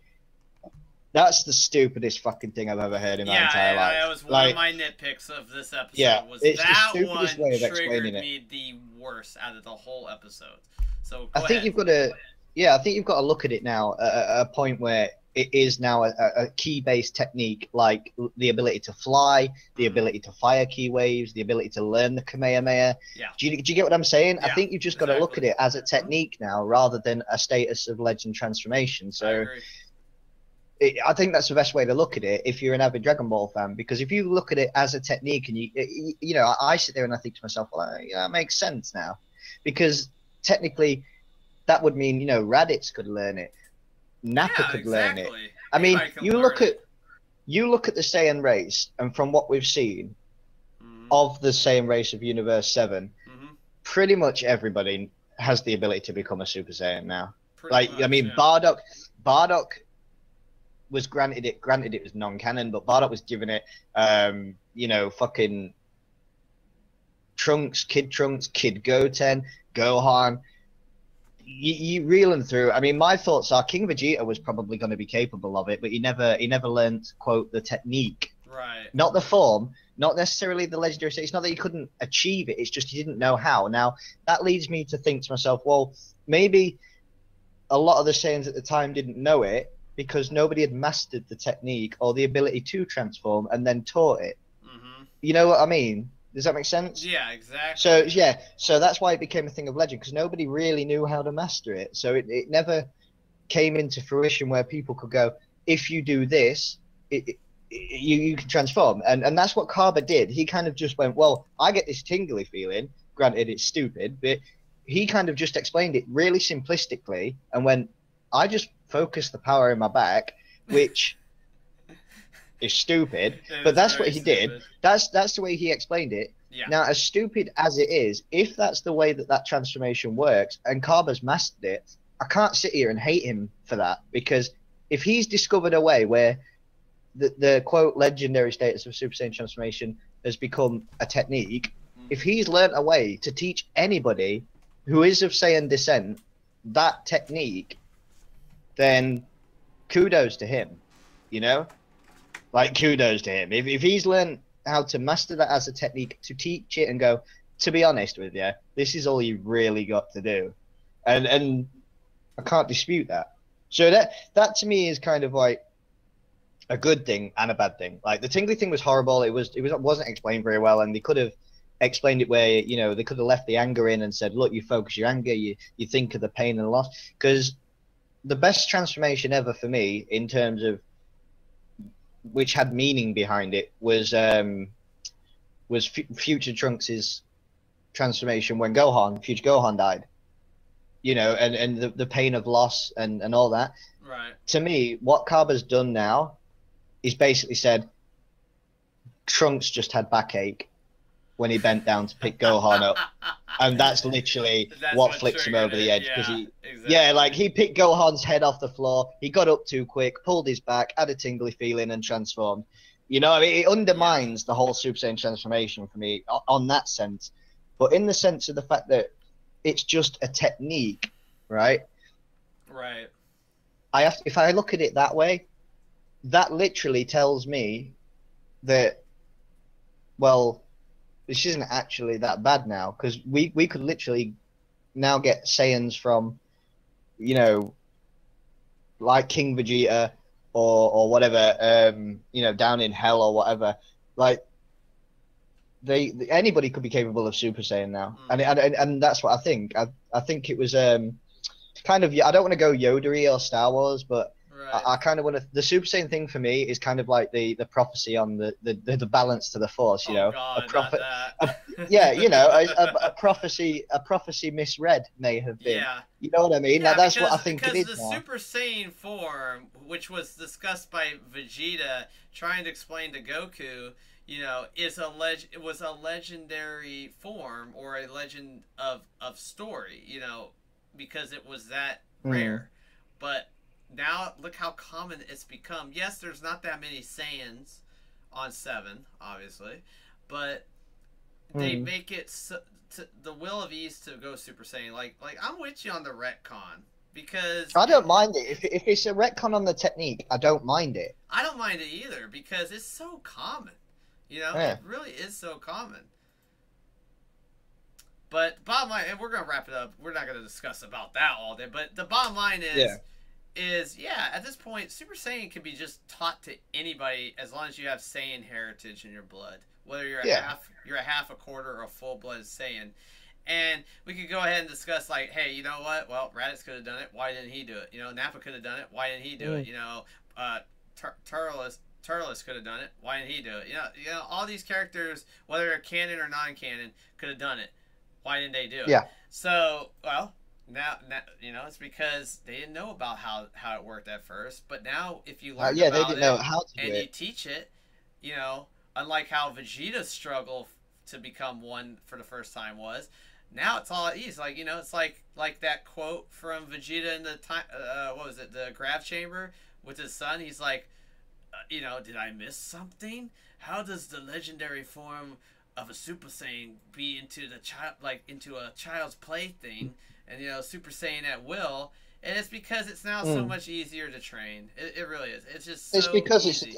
That's the stupidest fucking thing I've ever heard in my entire life. Yeah, that was one of my nitpicks of this episode. Yeah, was it's that the stupidest one way of triggered explaining it. me the worst out of the whole episode. So I think you've got to, I think you've got to look at it now at a point where it is now a key-based technique, like the ability to fly, the ability to fire key waves, the ability to learn the Kamehameha. Yeah. Do you get what I'm saying? Yeah, I think you've just got to look at it as a technique now rather than a status of legend transformation. So I think that's the best way to look at it if you're an avid Dragon Ball fan, because if you look at it as a technique and you know, I sit there and I think to myself, well, yeah, that makes sense now, because technically that would mean, you know, Raditz could learn it. Nappa could learn it. I mean, you look at the Saiyan race, and from what we've seen of the Saiyan race of Universe 7, pretty much everybody has the ability to become a Super Saiyan now. Bardock was granted it was non-canon, but Bardock was given it, you know, fucking Trunks, Kid Goten, Gohan. You reel them through. I mean, my thoughts are King Vegeta was probably going to be capable of it, but he never learned, quote, the technique. Right. Not the form, not necessarily the legendary state. It's not that he couldn't achieve it. It's just he didn't know how. Now, that leads me to think to myself, well, maybe a lot of the Saiyans at the time didn't know it because nobody had mastered the technique or the ability to transform and then taught it. You know what I mean? Does that make sense? Yeah, exactly. So that's why it became a thing of legend, because nobody really knew how to master it. So it never came into fruition where people could go, if you do this, you can transform. And that's what Kaba did. He kind of just went, well, I get this tingly feeling. Granted, it's stupid, but he kind of just explained it really simplistically and went, I just focus the power in my back, which is stupid, but that's what he did. That's the way he explained it. Yeah. Now, as stupid as it is, if that's the way that transformation works, and Kaba's mastered it, I can't sit here and hate him for that, because if he's discovered a way where the quote legendary status of Super Saiyan transformation has become a technique, if he's learnt a way to teach anybody who is of Saiyan descent that technique, then kudos to him, you know? Like, kudos to him. If he's learned how to master that as a technique, to teach it and go, to be honest with you, this is all you really got to do. And I can't dispute that. So that to me is kind of like a good thing and a bad thing. Like, the tingly thing was horrible. It wasn't explained very well, and they could have explained it where, you know, they could have left the anger in and said, look, you focus your anger, you think of the pain and loss. Because the best transformation ever for me in terms of which had meaning behind it was Future Trunks' transformation when Future Gohan died. You know, and the pain of loss and all that. Right. To me, what Kaba's done now is basically said Trunks just had backache when he bent down to pick Gohan up. And that's literally what flips him over the edge. Exactly. Like he picked Gohan's head off the floor, he got up too quick, pulled his back, had a tingly feeling, and transformed. You know, I mean, it undermines the whole Super Saiyan transformation for me on that sense. But in the sense of the fact that it's just a technique, right? Right. If I look at it that way, that literally tells me that, well, this isn't actually that bad now, because we could literally now get Saiyans from, you know, like King Vegeta or whatever, you know, down in hell or whatever. Like anybody could be capable of Super Saiyan now, and that's what I think. I think it was kind of, I don't want to go Yoda-y or Star Wars, but right. I kind of want to. The Super Saiyan thing for me is kind of like the prophecy on the balance to the Force. You know, God, a prophet. not that. Yeah, you know, a prophecy misread may have been. Yeah. You know what I mean? Yeah, That's what I think it is. Because the Super Saiyan form, which was discussed by Vegeta, trying to explain to Goku, you know, it was a legendary form or a legend of story, you know, because it was that rare. But now look how common it's become. Yes, there's not that many Saiyans on 7, obviously, but they make it the will of Ease to go Super Saiyan. Like I'm with you on the retcon, because I don't mind it. If it's a retcon on the technique, I don't mind it. I don't mind it either, because it's so common. You know, Yeah. it really is so common. But bottom line, and we're gonna wrap it up. We're not gonna discuss about that all day. But the bottom line is at this point, Super Saiyan can be just taught to anybody as long as you have Saiyan heritage in your blood. Whether you're a half, a quarter, or a full-blooded Saiyan. And we could go ahead and discuss, like, hey, you know what? Well, Raditz could have done it. Why didn't he do it? You know, Nappa could have done it. Why didn't he do it? You know, Turles could have done it. Why didn't he do it? You know, all these characters, whether they're canon or non-canon, could have done it. Why didn't they do it? Yeah. So, well, now you know, it's because they didn't know about how it worked at first. But now, if you learn they didn't know how to do and it. you teach it, you know, unlike how Vegeta's struggle to become one for the first time was, now it's all at ease. Like, you know, it's like that quote from Vegeta in the time, what was it, the Grav Chamber with his son. He's like, you know, did I miss something? How does the legendary form of a Super Saiyan be into a child's plaything, and, you know, Super Saiyan at will? And it's because it's now so much easier to train. It really is. It's just so easy.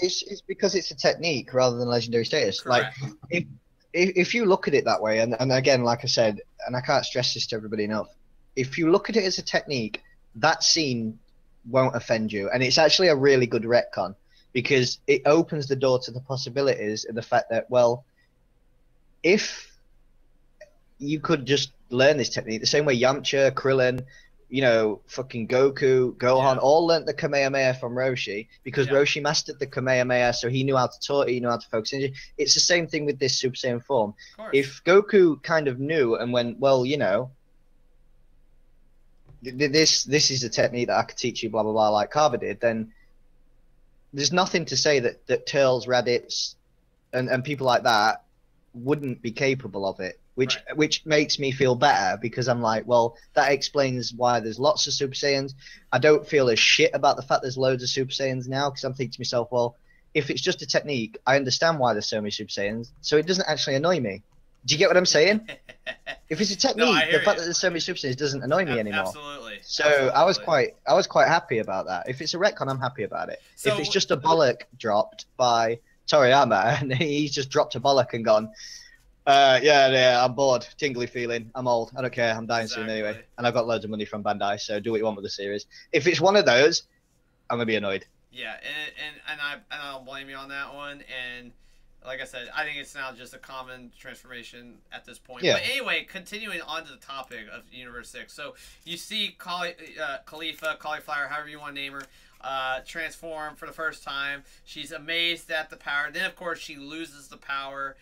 It's because it's a technique rather than legendary status. Correct. Like if you look at it that way, and again, like I said, and I can't stress this to everybody enough, if you look at it as a technique, that scene won't offend you, and it's actually a really good retcon, because it opens the door to the possibilities of the fact that, well, if you could just learn this technique the same way Yamcha, Krillin, you know, fucking Goku, Gohan, all learnt the Kamehameha from Roshi, because Roshi mastered the Kamehameha, so he knew how to taught it, he knew how to focus energy. It's the same thing with this Super Saiyan form. If Goku kind of knew and went, well, you know, this is a technique that I could teach you, blah, blah, blah, like Kaba did, then there's nothing to say that Turles, Raditz, and people like that wouldn't be capable of it, which makes me feel better, because I'm like, well, that explains why there's lots of Super Saiyans. I don't feel as shit about the fact there's loads of Super Saiyans now, because I'm thinking to myself, well, if it's just a technique, I understand why there's so many Super Saiyans, so it doesn't actually annoy me. Do you get what I'm saying? If it's a technique, the fact that there's so many Super Saiyans doesn't annoy me anymore. Absolutely. So Absolutely. I was quite happy about that. If it's a retcon, I'm happy about it. So, if it's just a bollock dropped by Toriyama, and he's just dropped a bollock and gone, yeah, I'm bored, tingly feeling, I'm old, I don't care, I'm dying soon anyway, and I've got loads of money from Bandai, so do what you want with the series. If it's one of those, I'm gonna be annoyed. Yeah, and I don't blame you on that one. And Like I said, I think it's now just a common transformation at this point. Yeah. But anyway, continuing on to the topic of Universe 6. So you see Khalifa, Cauliflower, however you want to name her, transform for the first time. She's amazed at the power. Then, of course, she loses the power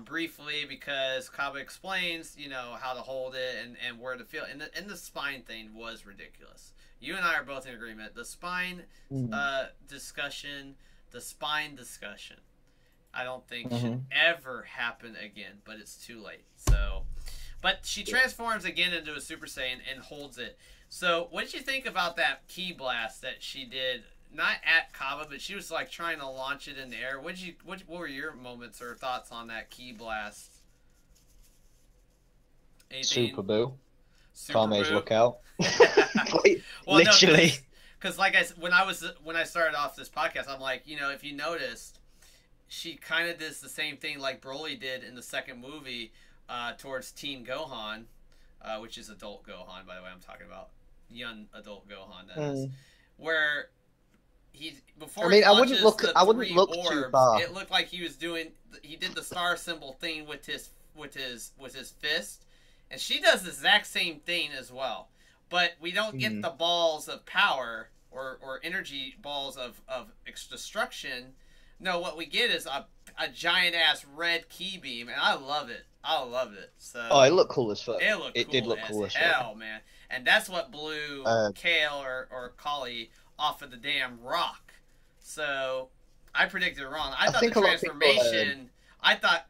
briefly because Kaba explains, how to hold it and where to feel. And the spine thing was ridiculous. You and I are both in agreement. The spine discussion, I don't think should ever happen again, but it's too late. So, but she transforms again into a Super Saiyan and holds it. So, what did you think about that ki blast that she did? Not at Kaba, but she was like trying to launch it in the air. What were your moments or thoughts on that ki blast? Anything? Super Boo. Super Kame's Boo? lookout. Well, Literally. because like when I started off this podcast, I'm like, if you noticed, she kind of does the same thing like Broly did in the second movie towards Teen Gohan, which is adult Gohan, by the way. I'm talking about young adult Gohan. That is where he I wouldn't look too far. It looked like he did the star symbol thing with his fist, and she does the exact same thing as well. But we don't get the balls of power or energy balls of destruction. No, what we get is a giant ass red ki beam, and I love it. So it looked cool as fuck. It did look cool as hell, man. And that's what blew Kale or Kali off of the damn rock. So I predicted wrong. I thought the transformation. I thought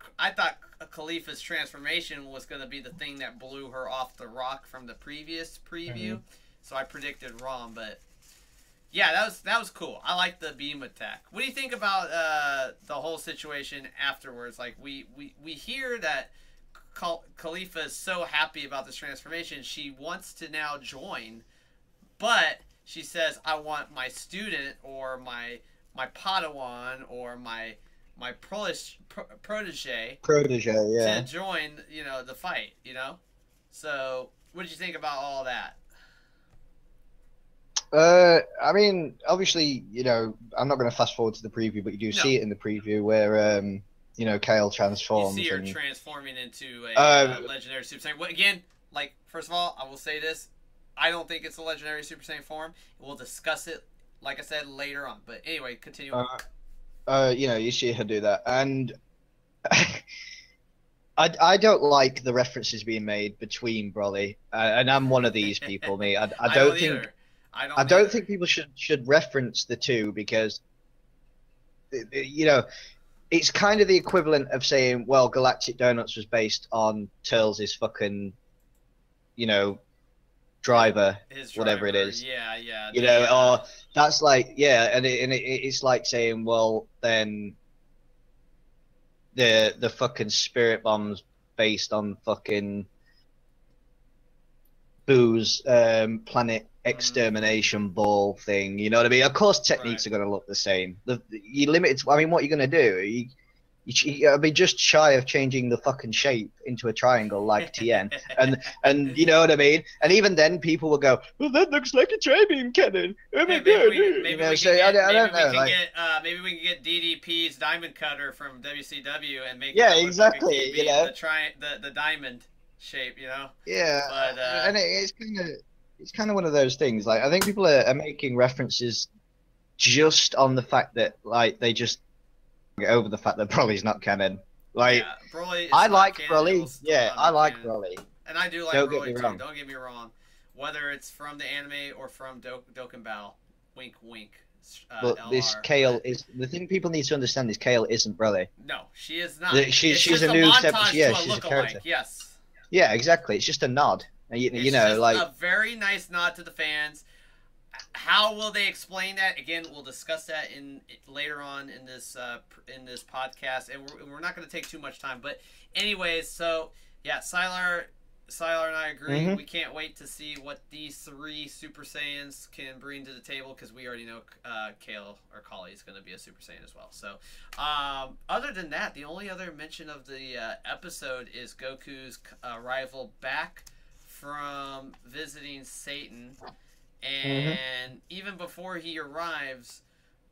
Khalifa's transformation was going to be the thing that blew her off the rock from the previous preview. So I predicted wrong, but yeah, that was cool. I like the beam attack. What do you think about the whole situation afterwards? Like we hear that Khalifa is so happy about this transformation. She wants to now join, but she says, "I want my student or my Padawan or my protege to join, the fight, So, what did you think about all that? I mean, obviously, I'm not going to fast forward to the preview, but you do see it in the preview where, Kale transforms. You see her transforming into a legendary Super Saiyan. Again, first of all, I will say this. I don't think it's a legendary Super Saiyan form. We'll discuss it, like I said, later on. But anyway, continue. You see her do that. And I don't like the references being made between Broly. And I'm one of these people, mate. I don't think people should reference the two because, it's kind of the equivalent of saying, well, Galactic Donuts was based on Turles' fucking, driver, whatever it is. Yeah. Or that's like, and it's like saying, well, then the fucking Spirit Bomb's based on fucking Boo's planet extermination ball thing. You know what I mean? Of course, techniques are going to look the same. You limited. I mean, what are you going to do? I'll be just shy of changing the fucking shape into a triangle like Tien, and you know what I mean. And even then, people will go, "Well, that looks like a tri-beam cannon." Oh my god! Maybe we can get DDP's Diamond Cutter from WCW and make exactly. The diamond shape. Yeah, but, and it's kind of one of those things. Like, I think people are making references just on the fact that they just get over the fact that Broly's not canon. Broly I like Broly. Yeah, I like Broly. And I do like Broly too. Don't get me wrong. Whether it's from the anime or from Dokkan Battle, wink, wink. But this Kale is the thing people need to understand is Kale isn't Broly. No, she is not. She's a new step. Yeah, she's a character. Yes. Yeah, exactly. It's just a nod. A very nice nod to the fans. How will they explain that? Again, we'll discuss that later on in this podcast, and we're not going to take too much time. But anyways, so yeah, Sylar and I agree. We can't wait to see what these three Super Saiyans can bring to the table because we already know Kale or Kali is going to be a Super Saiyan as well. So, other than that, the only other mention of the episode is Goku's arrival back from visiting Satan. And even before he arrives,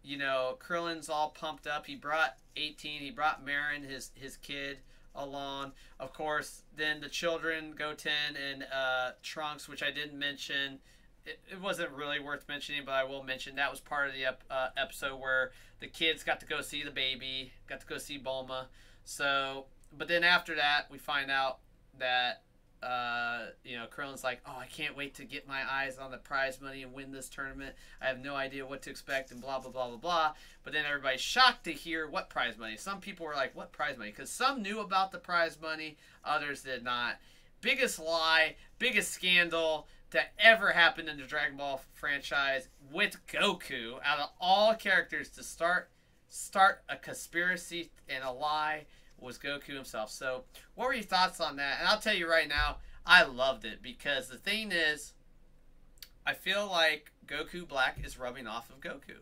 Krillin's all pumped up. He brought 18. He brought Marin, his kid, along. Of course, then the children, Goten and Trunks, which I didn't mention. It wasn't really worth mentioning, but I will mention that was part of the episode where the kids got to go see the baby, got to go see Bulma. So, but then after that, we find out that Krillin's like, oh, I can't wait to get my eyes on the prize money and win this tournament. I have no idea what to expect and blah, blah, blah, blah, blah. But then everybody's shocked to hear what prize money. Some people were like, what prize money? Because some knew about the prize money, others did not. Biggest lie, biggest scandal that ever happened in the Dragon Ball franchise with Goku. Out of all characters to start a conspiracy and a lie was Goku himself. So what were your thoughts on that? And I'll tell you right now, I loved it because the thing is, I feel like Goku Black is rubbing off of Goku.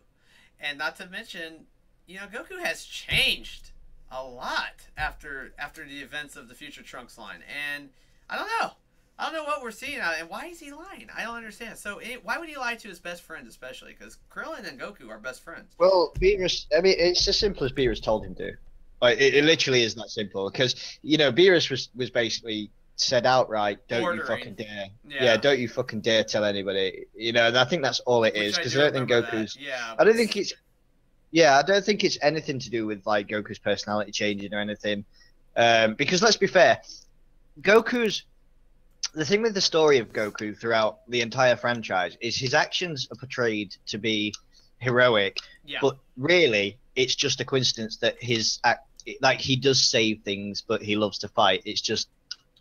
And not to mention, Goku has changed a lot after the events of the Future Trunks line. And I don't know. I don't know what we're seeing. And why is he lying? I don't understand. So why would he lie to his best friend especially? Because Krillin and Goku are best friends. Well, Beerus, I mean, it's as simple as Beerus told him to. Like, it literally is that simple. Because, Beerus was basically said outright, don't you fucking dare. Yeah, don't you fucking dare tell anybody. And I think that's all it is. Because I don't think Goku's... That. Yeah. I don't think it's... Yeah, I don't think it's anything to do with, like, Goku's personality changing or anything. Because let's be fair, Goku's... The thing with the story of Goku throughout the entire franchise is his actions are portrayed to be heroic, but really it's just a coincidence that he does save things, but he loves to fight. It's just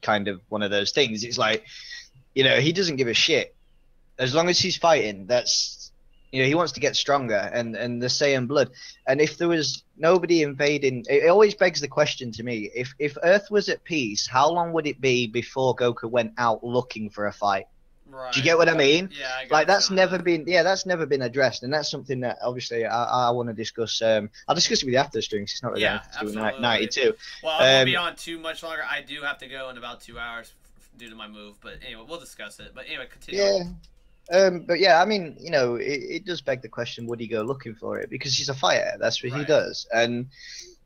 kind of one of those things. It's like, he doesn't give a shit as long as he's fighting. That's he wants to get stronger, and the Saiyan blood. And if there was nobody invading, it always begs the question to me: if Earth was at peace, how long would it be before Goku went out looking for a fight? Right. Do you get what I mean? Yeah, I like that's never been addressed, and that's something that obviously I want to discuss. I'll discuss it with you after the streams. It's not really absolutely. 92. Well, I won't be on too much longer. I do have to go in about 2 hours due to my move, but anyway, we'll discuss it. But anyway, continue. Yeah. But yeah, I mean, it does beg the question: would he go looking for it? Because he's a fighter. That's what he does, and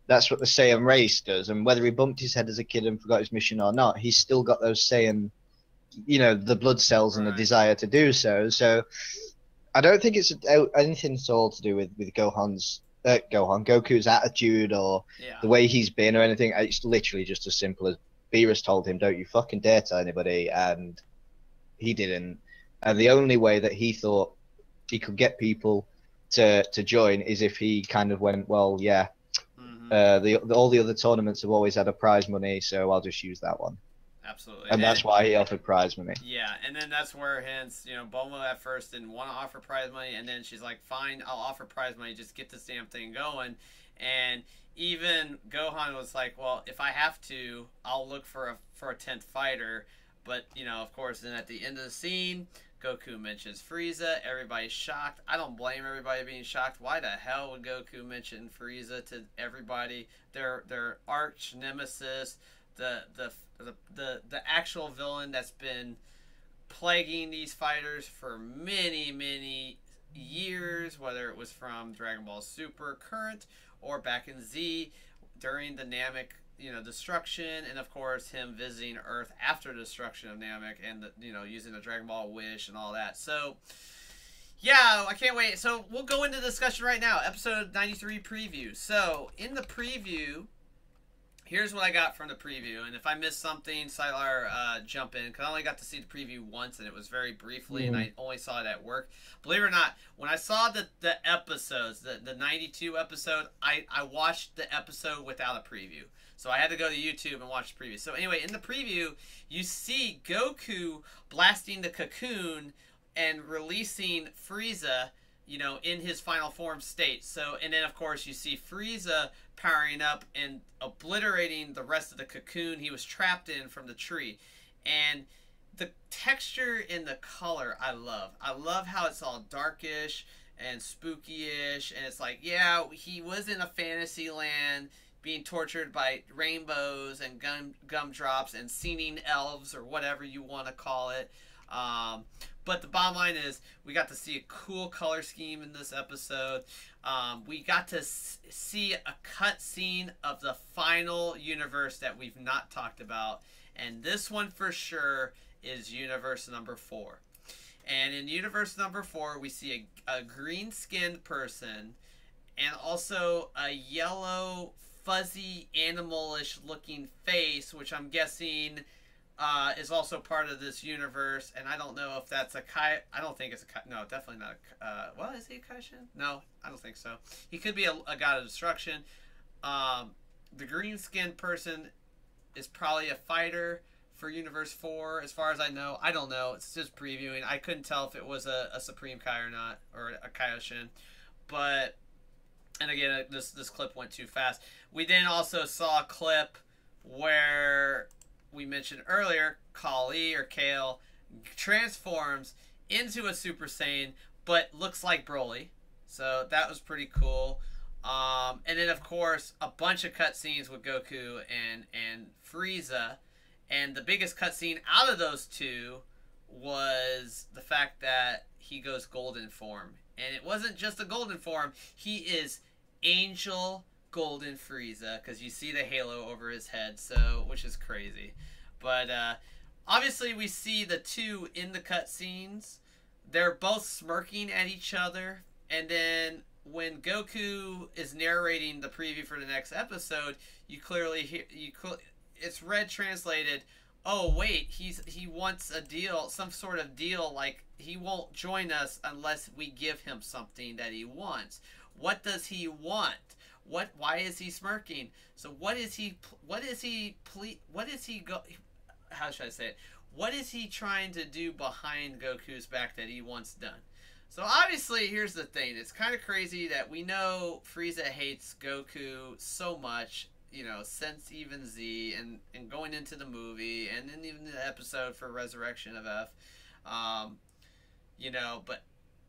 that's what the Saiyan race does. And whether he bumped his head as a kid and forgot his mission or not, he's still got those Saiyan, the blood cells and the desire to do so. So I don't think it's anything at all to do with Goku's attitude or the way he's been or anything. It's literally just as simple as Beerus told him, "Don't you fucking dare tell anybody," and he didn't. And the only way that he thought he could get people to join is if he kind of went, well, yeah, all the other tournaments have always had a prize money, so I'll just use that one. Absolutely. And that's why he offered prize money. Yeah, and then that's where hence, Bulma at first didn't want to offer prize money, and then she's like, fine, I'll offer prize money, just get this damn thing going. And even Gohan was like, well, if I have to, I'll look for a 10th fighter. But, of course, then at the end of the scene, Goku mentions Frieza. Everybody's shocked. I don't blame everybody being shocked. Why the hell would Goku mention Frieza to everybody? Their arch nemesis, the actual villain that's been plaguing these fighters for many, many years, whether it was from Dragon Ball Super current or back in Z during the Namek destruction, and of course him visiting Earth after the destruction of Namek, and using the Dragon Ball Wish and all that. So yeah, I can't wait. So we'll go into discussion right now. Episode 93 preview. So in the preview, here's what I got from the preview, and if I missed something, Sylar, jump in, because I only got to see the preview once, and it was very briefly, and I only saw it at work. Believe it or not, when I saw the episodes, the 92 episode, I watched the episode without a preview. So I had to go to YouTube and watch the preview. So anyway, in the preview, you see Goku blasting the cocoon and releasing Frieza, in his final form state. So, and then of course you see Frieza powering up and obliterating the rest of the cocoon he was trapped in from the tree. And the texture and the color I love. I love how it's all darkish and spooky-ish, and it's like, yeah, he was in a fantasy land being tortured by rainbows and gumdrops and singing elves or whatever you want to call it. But the bottom line is, we got to see a cool color scheme in this episode. We got to see a cut scene of the final universe that we've not talked about. And this one for sure is universe number 4. And in universe number 4, we see a green-skinned person and also a yellow, fuzzy, animalish looking face, which I'm guessing is also part of this universe. And I don't know if that's a Kai. I don't think it's a Kai. No, definitely not a. Well, is he a Kaishin? No, I don't think so. He could be a god of destruction. The green-skinned person is probably a fighter for Universe 4, as far as I know. I don't know. It's just previewing. I couldn't tell if it was a Supreme Kai or not, or a Kaioshin. But, and again, this clip went too fast. We then also saw a clip where we mentioned earlier, Kali or Kale transforms into a Super Saiyan, but looks like Broly. So that was pretty cool. And then, of course, a bunch of cutscenes with Goku and Frieza. And the biggest cutscene out of those two was the fact that he goes golden form. And it wasn't just a golden form. He is Angel Golden Frieza, because you see the halo over his head, so which is crazy. But obviously we see the two in the cutscenes. They're both smirking at each other. And then when Goku is narrating the preview for the next episode, you clearly hear... it's red translated, oh wait, he wants a deal, some sort of deal, like he won't join us unless we give him something that he wants. What does he want? Why is he smirking? So what is he how should I say it? What is he trying to do behind Goku's back that he wants done? So obviously, here's the thing. It's kind of crazy that we know Frieza hates Goku so much, you know, since even Z and going into the movie and then even the episode for Resurrection of F. You know, but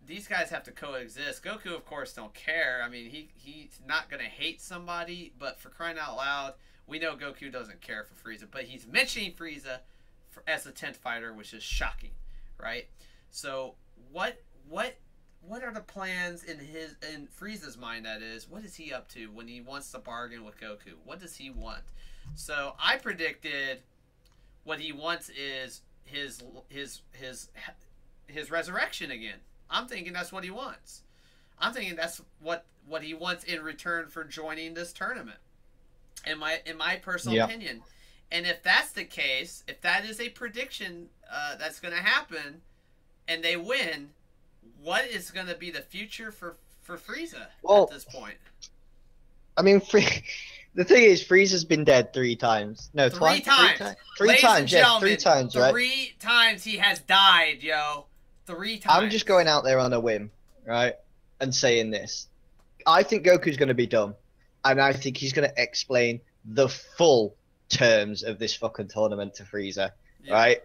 these guys have to coexist. Goku, of course, don't care. I mean, he's not going to hate somebody, but for crying out loud, we know Goku doesn't care for Frieza, but he's mentioning Frieza as the 10th fighter, which is shocking, right? So what are the plans in Frieza's mind, that is? What is he up to when he wants to bargain with Goku? What does he want? So I predicted what he wants is his resurrection again. I'm thinking that's what he wants. I'm thinking that's what he wants in return for joining this tournament. In my personal opinion. And if that's the case, if that is a prediction that's going to happen, and they win, what is going to be the future for Frieza at this point? I mean, the thing is, Frieza's been dead 3 times. No, twice. 3 times. Three times, yeah, 3 times, right? 3 times he has died, yo. 3 times. I'm just going out there on a whim, right, and saying this. I think Goku's going to be dumb, and I think he's going to explain the full terms of this fucking tournament to Frieza, right?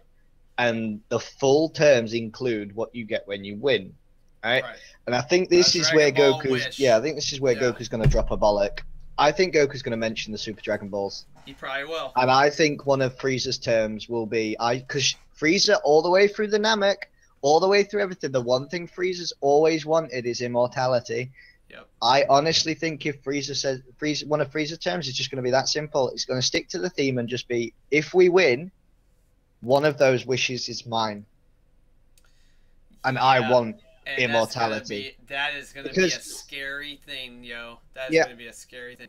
And the full terms include what you get when you win, right? And I think this is where Goku's... Yeah, I think this is where Goku's going to drop a bollock. I think Goku's going to mention the Super Dragon Balls. He probably will. And I think one of Frieza's terms will be... Because Frieza, all the way through the Namek, all the way through everything, the one thing Frieza's always wanted is immortality. Yep. I honestly think if Frieza says... one of Frieza's terms is just going to be that simple. It's going to stick to the theme and just be, if we win... one of those wishes is mine, and I want immortality. That is going to be a scary thing, yo. That is going to be a scary thing.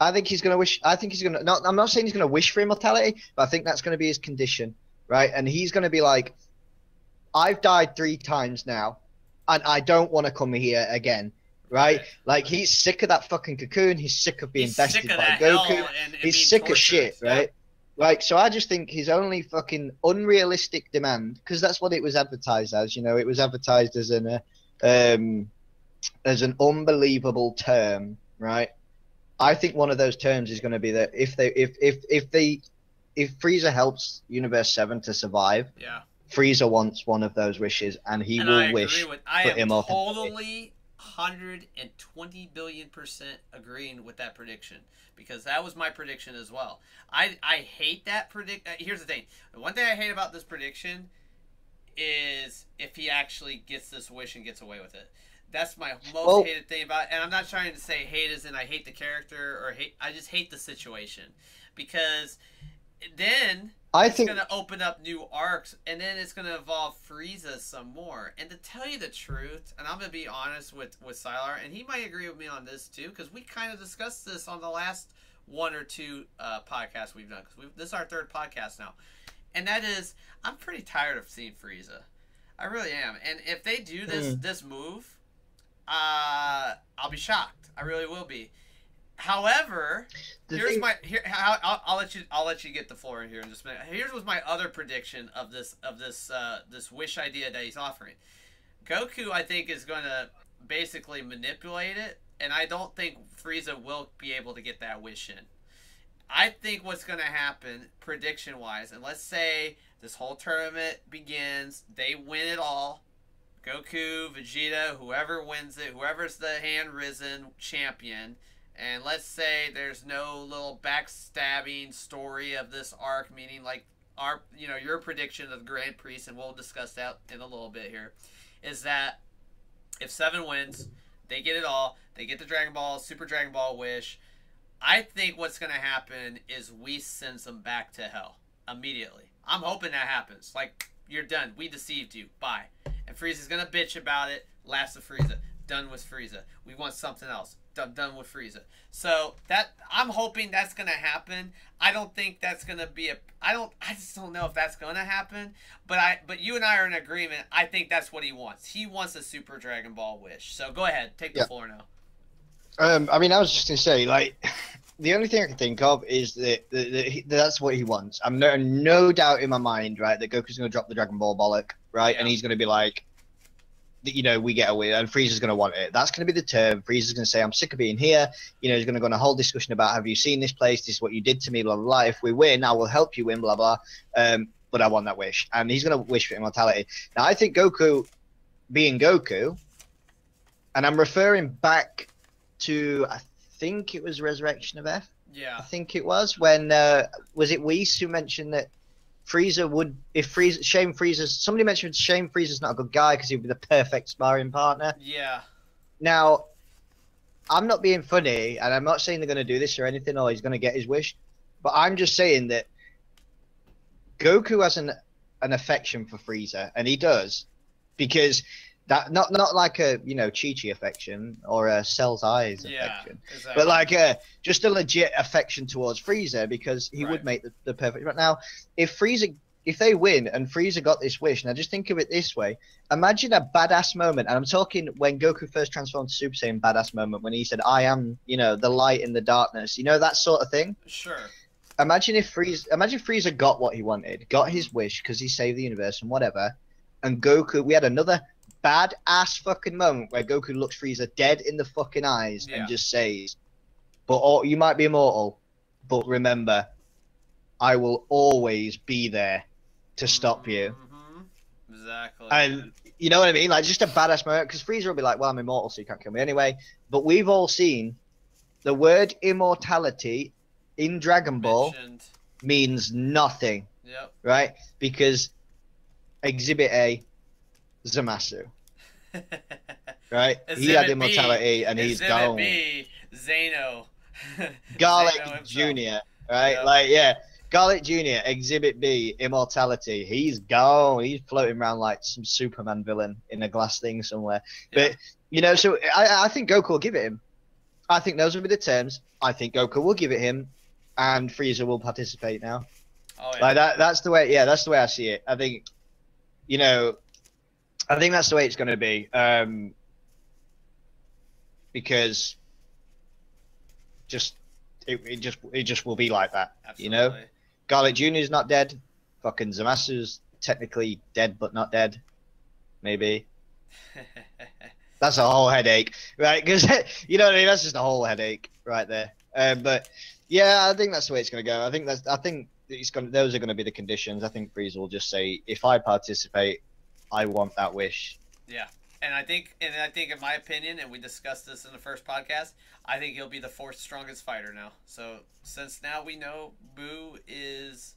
I think he's going to wish. I think he's going to. No, I'm not saying he's going to wish for immortality, but I think that's going to be his condition, right? And he's going to be like, I've died 3 times now, and I don't want to come here again, right? Like, he's sick of that fucking cocoon. He's sick of being bested by Goku. He's sick of shit, right? Like, so I just think his only fucking unrealistic demand, because that's what it was advertised as, you know, it was advertised as an unbelievable term, right? I think one of those terms is going to be that if Frieza helps Universe 7 to survive, Frieza wants one of those wishes, and he will wish for immortality. I am totally 120 billion% agreeing with that prediction, because that was my prediction as well. I hate that predict. Here's the thing. The one thing I hate about this prediction is if he actually gets this wish and gets away with it. That's my most Well, hated thing about it. And I'm not trying to say hate as in I hate the character or hate. I just hate the situation because then I it's think going to open up new arcs and then it's going to evolve Frieza some more. And to tell you the truth, and I'm going to be honest with Sylar, and he might agree with me on this too because we kind of discussed this on the last one or two podcasts we've done because this is our third podcast now. And that is, I'm pretty tired of seeing Frieza. I really am. And if they do this move, I'll be shocked. I really will be. However, I'll let you get the floor here in just a minute. Here's was my other prediction of this wish idea that he's offering. Goku, I think, is going to basically manipulate it, and I don't think Frieza will be able to get that wish in. I think what's going to happen, prediction-wise, and let's say this whole tournament begins, they win it all, Goku, Vegeta, whoever wins it, whoever's the hand-risen champion, and let's say there's no little backstabbing story of this arc, meaning like your prediction of the Grand Priest, and we'll discuss that in a little bit here, is that if 7 wins, they get it all, they get the Dragon Ball, Super Dragon Ball wish. I think what's going to happen is Whis sends them back to hell immediately. I'm hoping that happens. Like, you're done. We deceived you. Bye. And Frieza's going to bitch about it. Last of Frieza. Done with Frieza. We want something else. Done with Frieza. So, I'm hoping that's going to happen. I don't think that's going to be I just don't know if that's going to happen. But you and I are in agreement. I think that's what he wants. He wants a Super Dragon Ball wish. So, go ahead. Take the floor now. I mean, I was just going to say, like, the only thing I can think of is that that's what he wants. I'm no doubt in my mind, right, that Goku's going to drop the Dragon Ball bollock, right? Yeah. And he's going to be like, we get away, and Frieza's going to want it. That's going to be the term. Frieza's going to say, I'm sick of being here. He's going to go on a whole discussion about, have you seen this place? This is what you did to me, blah, blah, blah. If we win, I will help you win, blah, blah. But I want that wish. And he's going to wish for immortality. Now, I think Goku, being Goku, and I'm referring back to, I think it was Resurrection of F. Yeah. I think it was when was it Whis who mentioned that Frieza would, if Shane Frieza's, somebody mentioned Shane Frieza's not a good guy because he would be the perfect sparring partner. Yeah. Now, I'm not being funny, and I'm not saying they're going to do this or anything, or he's going to get his wish, but I'm just saying that Goku has an affection for Frieza, and he does, because that not like a Chi-Chi affection or a Cell's Eyes affection, exactly. But like just a legit affection towards Frieza because he would make the perfect. But now, if they win and Frieza got this wish, now just think of it this way: imagine a badass moment, and I'm talking when Goku first transformed to Super Saiyan, badass moment when he said, "I am, the light in the darkness," that sort of thing. Sure. Imagine Frieza got what he wanted, got his wish because he saved the universe and whatever, and Goku. We had another bad-ass fucking moment where Goku looks Frieza dead in the fucking eyes and just says, but you might be immortal, but remember, I will always be there to stop you. Mm-hmm. Exactly. And you know what I mean? Like, just a badass moment, because Frieza will be like, well, I'm immortal, so you can't kill me anyway. But we've all seen the word immortality in Dragon Ball means nothing. Yep. Right? Because Exhibit A, Zamasu. Right? He had immortality and he's gone. B, Zeno. Garlic Jr. Right? Yep. Like, yeah. Garlic Jr., Exhibit B, immortality. He's gone. He's floating around like some Superman villain in a glass thing somewhere. Yeah. But, so I think Goku will give it him. I think those will be the terms. I think Goku will give it him, and Frieza will participate now. Oh, yeah. Like that's the way. Yeah, that's the way I see it. I think, I think that's the way it's going to be. Because it just will be like that. Absolutely. Garlic Jr. is not dead. Fucking Zamasu's technically dead, but not dead. Maybe. That's a whole headache, right? Because you know what I mean. That's just a whole headache right there. But yeah, I think that's the way it's going to go. I think those are going to be the conditions. I think Frieza will just say, if I participate, I want that wish. Yeah, and I think in my opinion, and we discussed this in the first podcast, I think he'll be the fourth strongest fighter now. So since now we know Buu is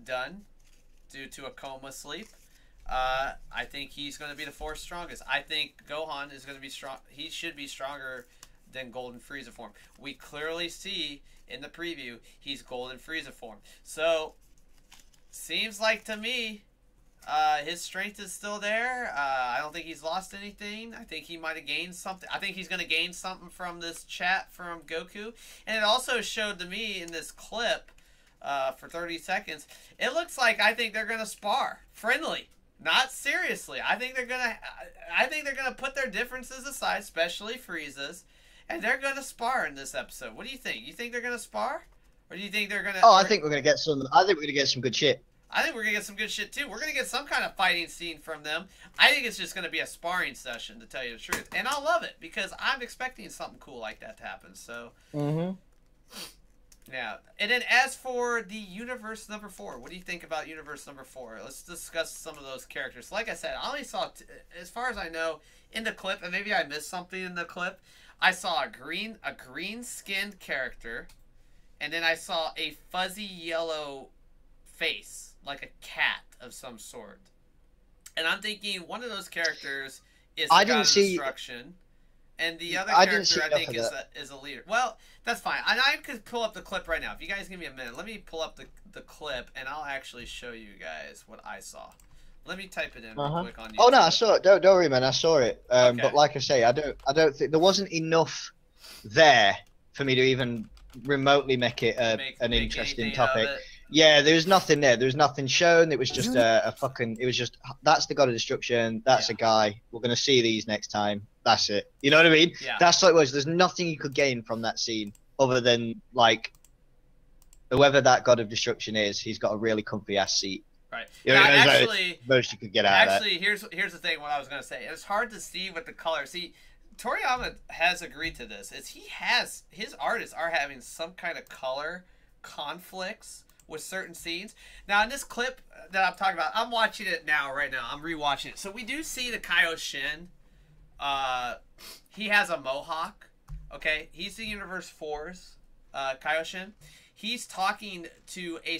done due to a coma sleep, I think he's going to be the fourth strongest. I think Gohan is going to be strong. He should be stronger than Golden Frieza form. We clearly see in the preview he's Golden Frieza form. So seems like to me his strength is still there. I don't think he's lost anything. I think he might have gained something. I think he's going to gain something from this chat from Goku. And it also showed to me in this clip for 30 seconds, it looks like I think they're going to spar. Friendly. Not seriously. I think they're gonna put their differences aside, especially Frieza's, and they're gonna spar in this episode. What do you think? You think they're gonna spar? Or do you think they're gonna... Oh, I think we're gonna get some good shit. I think we're going to get some good shit, too. We're going to get some kind of fighting scene from them. I think it's just going to be a sparring session, to tell you the truth. And I'll love it, because I'm expecting something cool like that to happen. So, yeah. And then as for the Universe number 4, what do you think about Universe number 4? Let's discuss some of those characters. Like I said, I only saw, as far as I know, in the clip, and maybe I missed something in the clip, I saw a green-skinned character, and then I saw a fuzzy yellow face. Like a cat of some sort. And I'm thinking one of those characters is the God of Destruction. And the other character, I think, is a leader. Well, that's fine. And I could pull up the clip right now. If you guys give me a minute, let me pull up the clip, and I'll actually show you guys what I saw. Let me type it in real quick on YouTube. Oh, no, I saw it. Don't worry, man. I saw it. Okay. But like I say, I don't think... There wasn't enough there for me to even remotely make it an interesting topic. Yeah, there was nothing there. There was nothing shown. It was just a fucking... It was just, that's the God of Destruction. That's a guy. We're going to see these next time. That's it. You know what I mean? Yeah. That's what it was. There's nothing you could gain from that scene other than, like, whoever that God of Destruction is, he's got a really comfy-ass seat. Right. You know, actually... Most you could get out of that. Actually, here's the thing, what I was going to say. It's hard to see with the color. See, Toriyama has agreed to this. His artists are having some kind of color conflicts with certain scenes. Now, in this clip that I'm talking about, I'm watching it now, right now. I'm rewatching it. So we do see the Kaioshin. He has a mohawk. Okay, he's the Universe 4's Kaioshin. He's talking to a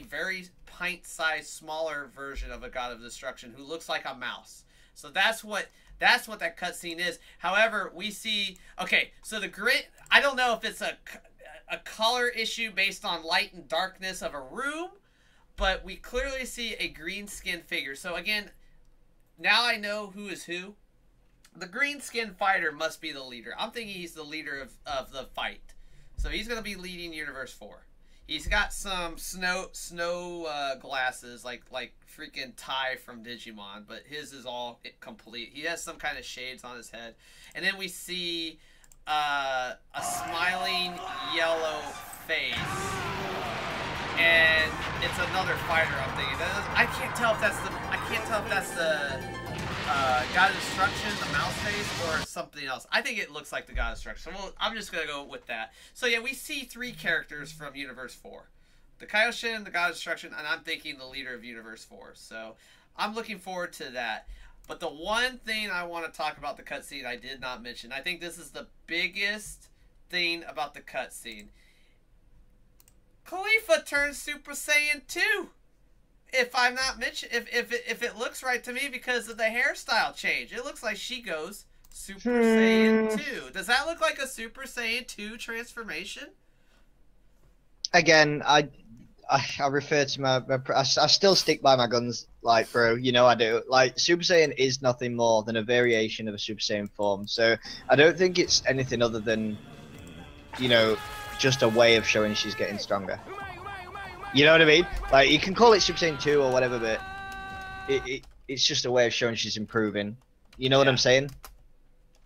very pint-sized, smaller version of a God of Destruction who looks like a mouse. So that's what that cutscene is. However, we see... Okay, so the grit... I don't know if it's a color issue based on light and darkness of a room, but we clearly see a green-skinned figure. So again, now I know who is who. The green-skinned fighter must be the leader. I'm thinking he's the leader of the fight. So he's going to be leading Universe 4. He's got some snow glasses, like freaking Tai from Digimon, but his is all complete. He has some kind of shades on his head. And then we see a smiling yellow face, and it's another fighter. I'm thinking I can't tell if that's the God of Destruction, the mouse face, or something else. I think it looks like the God of Destruction. Well, I'm just gonna go with that. So yeah, we see 3 characters from Universe 4: the Kaioshin, the God of Destruction, and I'm thinking the leader of Universe 4. So I'm looking forward to that. But the one thing I want to talk about the cutscene I did not mention, I think this is the biggest thing about the cutscene. Caulifla turns Super Saiyan 2. If I'm not mentioning, if it looks right to me because of the hairstyle change, it looks like she goes Super Saiyan 2. Does that look like a Super Saiyan 2 transformation? Again, I refer to I still stick by my guns, like, bro, you know I do. Like, Super Saiyan is nothing more than a variation of a Super Saiyan form, so I don't think it's anything other than, you know, just a way of showing she's getting stronger. You know what I mean? Like, you can call it Super Saiyan 2 or whatever, but it's just a way of showing she's improving. You know what I'm saying?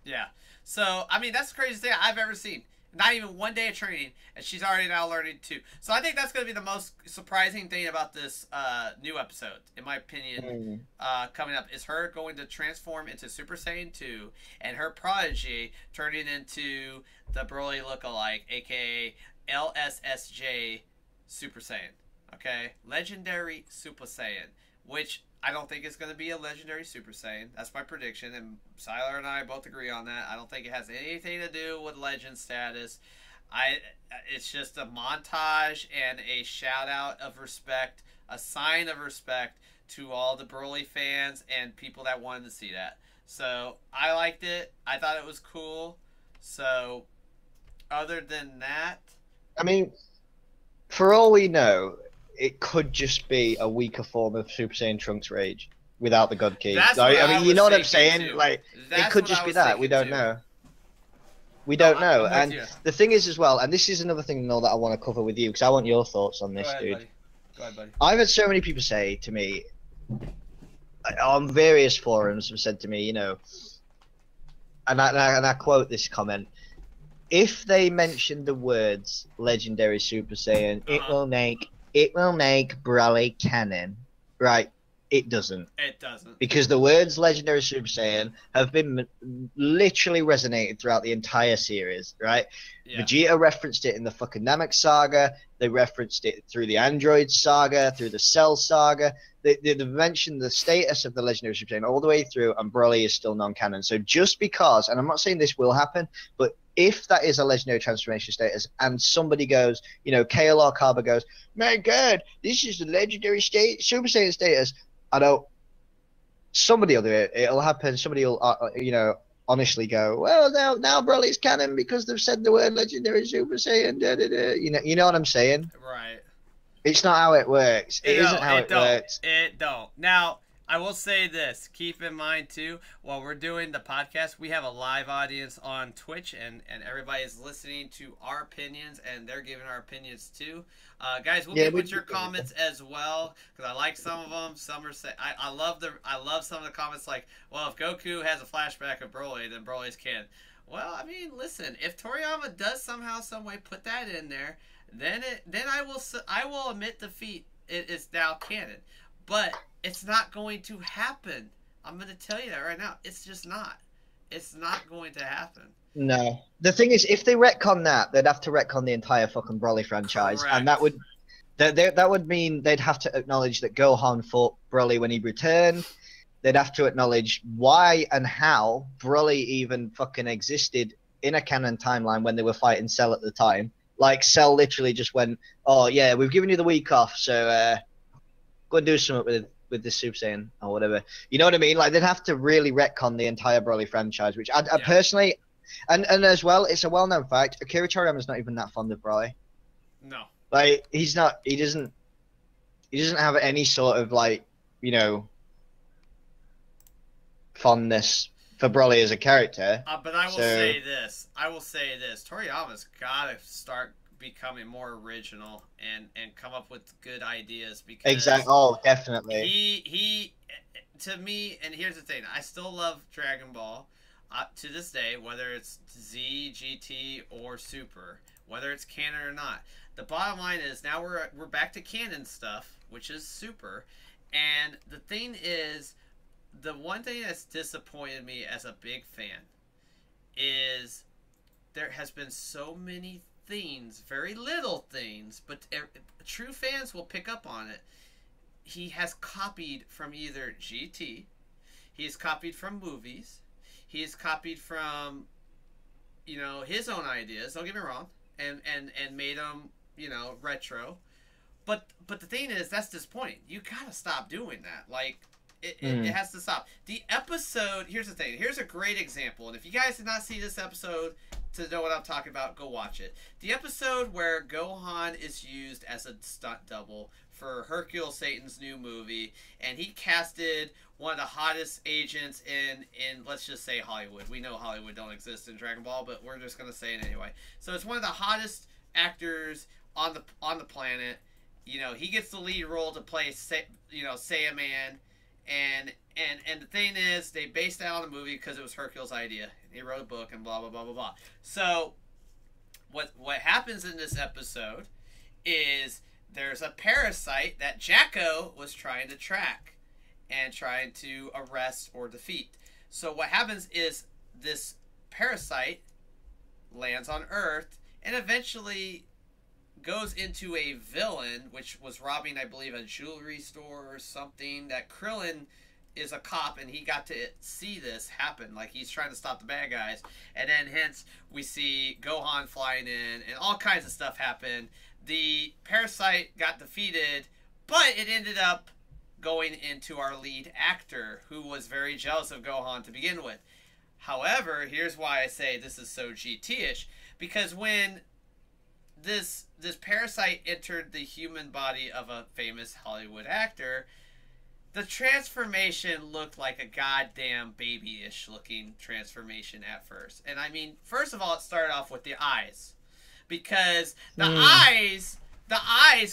Yeah. So, I mean, that's the craziest thing I've ever seen. Not even one day of training, and she's already now learning 2. So I think that's going to be the most surprising thing about this new episode, in my opinion, coming up, is her going to transform into Super Saiyan 2, and her prodigy turning into the Broly lookalike, aka LSSJ Super Saiyan. Okay? Legendary Super Saiyan, which I don't think it's going to be a legendary Super Saiyan. That's my prediction, and Siler and I both agree on that. I don't think it has anything to do with legend status. It's just a montage and a shout-out of respect, a sign of respect to all the Broly fans and people that wanted to see that. So I liked it. I thought it was cool. So other than that, I mean, for all we know, it could just be a weaker form of Super Saiyan Trunks Rage without the God Key. that's Like, what I mean, I you know was what I'm thinking, saying? too. Like, That's it could what just I be was that. We thinking, don't too. know. We No, don't know. I'm with And you. the thing is, as well, and this is another thing, Noel, that I want to cover with you because I want your thoughts on Go this, ahead, dude. buddy. Go ahead, buddy. I've had so many people say to me on various forums, have said to me, you know, and I quote this comment: if they mention the words "legendary Super Saiyan," it will make Broly canon. Right? It doesn't. It doesn't. Because the words legendary Super Saiyan have been literally resonated throughout the entire series, right? Yeah. Vegeta referenced it in the fucking Namek saga. They referenced it through the Android saga, through the Cell saga. They mentioned the status of the legendary Super Saiyan all the way through, and Broly is still non-canon. So just because, and I'm not saying this will happen, but if that is a legendary transformation status, and somebody goes, you know, KLR Kaba goes, my God, this is the legendary Super Saiyan status. I don't. Somebody will do it. It'll happen. Somebody will, you know, honestly go, well, now Broly's canon because they've said the word legendary Super Saiyan. Da, da, da. You know what I'm saying? Right. It's not how it works. It isn't how it works. It don't. Now, I will say this. Keep in mind, too, while we're doing the podcast, we have a live audience on Twitch, and everybody is listening to our opinions, and they're giving our opinions, too. Guys, we'll get with your comments as well, because I like some of them. Some are saying, I love some of the comments like, well, if Goku has a flashback of Broly, then Broly's canon. Well, I mean, listen, if Toriyama does somehow, some way put that in there, then I will admit defeat. It is now canon. But it's not going to happen. I'm going to tell you that right now. It's just not. It's not going to happen. No. The thing is, if they retcon that, they'd have to retcon the entire fucking Broly franchise. Correct. And that would mean they'd have to acknowledge that Gohan fought Broly when he returned. They'd have to acknowledge why and how Broly even fucking existed in a canon timeline when they were fighting Cell at the time. Like, Cell literally just went, oh, yeah, we've given you the week off, so go and do something with this Super Saiyan or whatever. You know what I mean? Like, they'd have to really retcon the entire Broly franchise, which I personally, and as well, it's a well-known fact, Akira Toriyama's not even that fond of Broly. No. Like, he doesn't have any sort of, like, you know, fondness for Broly as a character. But I will say this. Toriyama's got to start becoming more original and come up with good ideas, because exactly. Oh, definitely. He to me, and here's the thing, I still love Dragon Ball to this day, whether it's Z, GT, or Super, whether it's canon or not. The bottom line is now we're back to canon stuff, which is Super, and the thing is, the one thing that's disappointed me as a big fan is there has been so many things, very little things, but true fans will pick up on it. He has copied from either GT, he has copied from movies, he has copied from, you know, his own ideas, don't get me wrong, and made them, you know, retro. But the thing is, that's disappointing. You gotta stop doing that. Like, it has to stop. The episode, here's the thing. Here's a great example. And if you guys did not see this episode to know what I'm talking about, go watch it. The episode where Gohan is used as a stunt double for Hercule Satan's new movie. And he casted one of the hottest agents in let's just say Hollywood. We know Hollywood don't exist in Dragon Ball, but we're just going to say it anyway. So it's one of the hottest actors on the planet. You know, he gets the lead role to play, you know, Saiyaman. And the thing is, they based that on the movie because it was Hercule's idea. He wrote a book and blah, blah, blah, blah, blah. So, what happens in this episode is there's a parasite that Jacko was trying to track and trying to arrest or defeat. So what happens is this parasite lands on Earth and eventually goes into a villain, which was robbing, I believe, a jewelry store or something. That Krillin is a cop, and he got to see this happen. Like, he's trying to stop the bad guys. And then, hence, we see Gohan flying in, and all kinds of stuff happen. The parasite got defeated, but it ended up going into our lead actor, who was very jealous of Gohan to begin with. However, here's why I say this is so GT-ish. Because when this parasite entered the human body of a famous Hollywood actor, the transformation looked like a goddamn babyish looking transformation at first. And I mean, first of all, it started off with the eyes. Because the eyes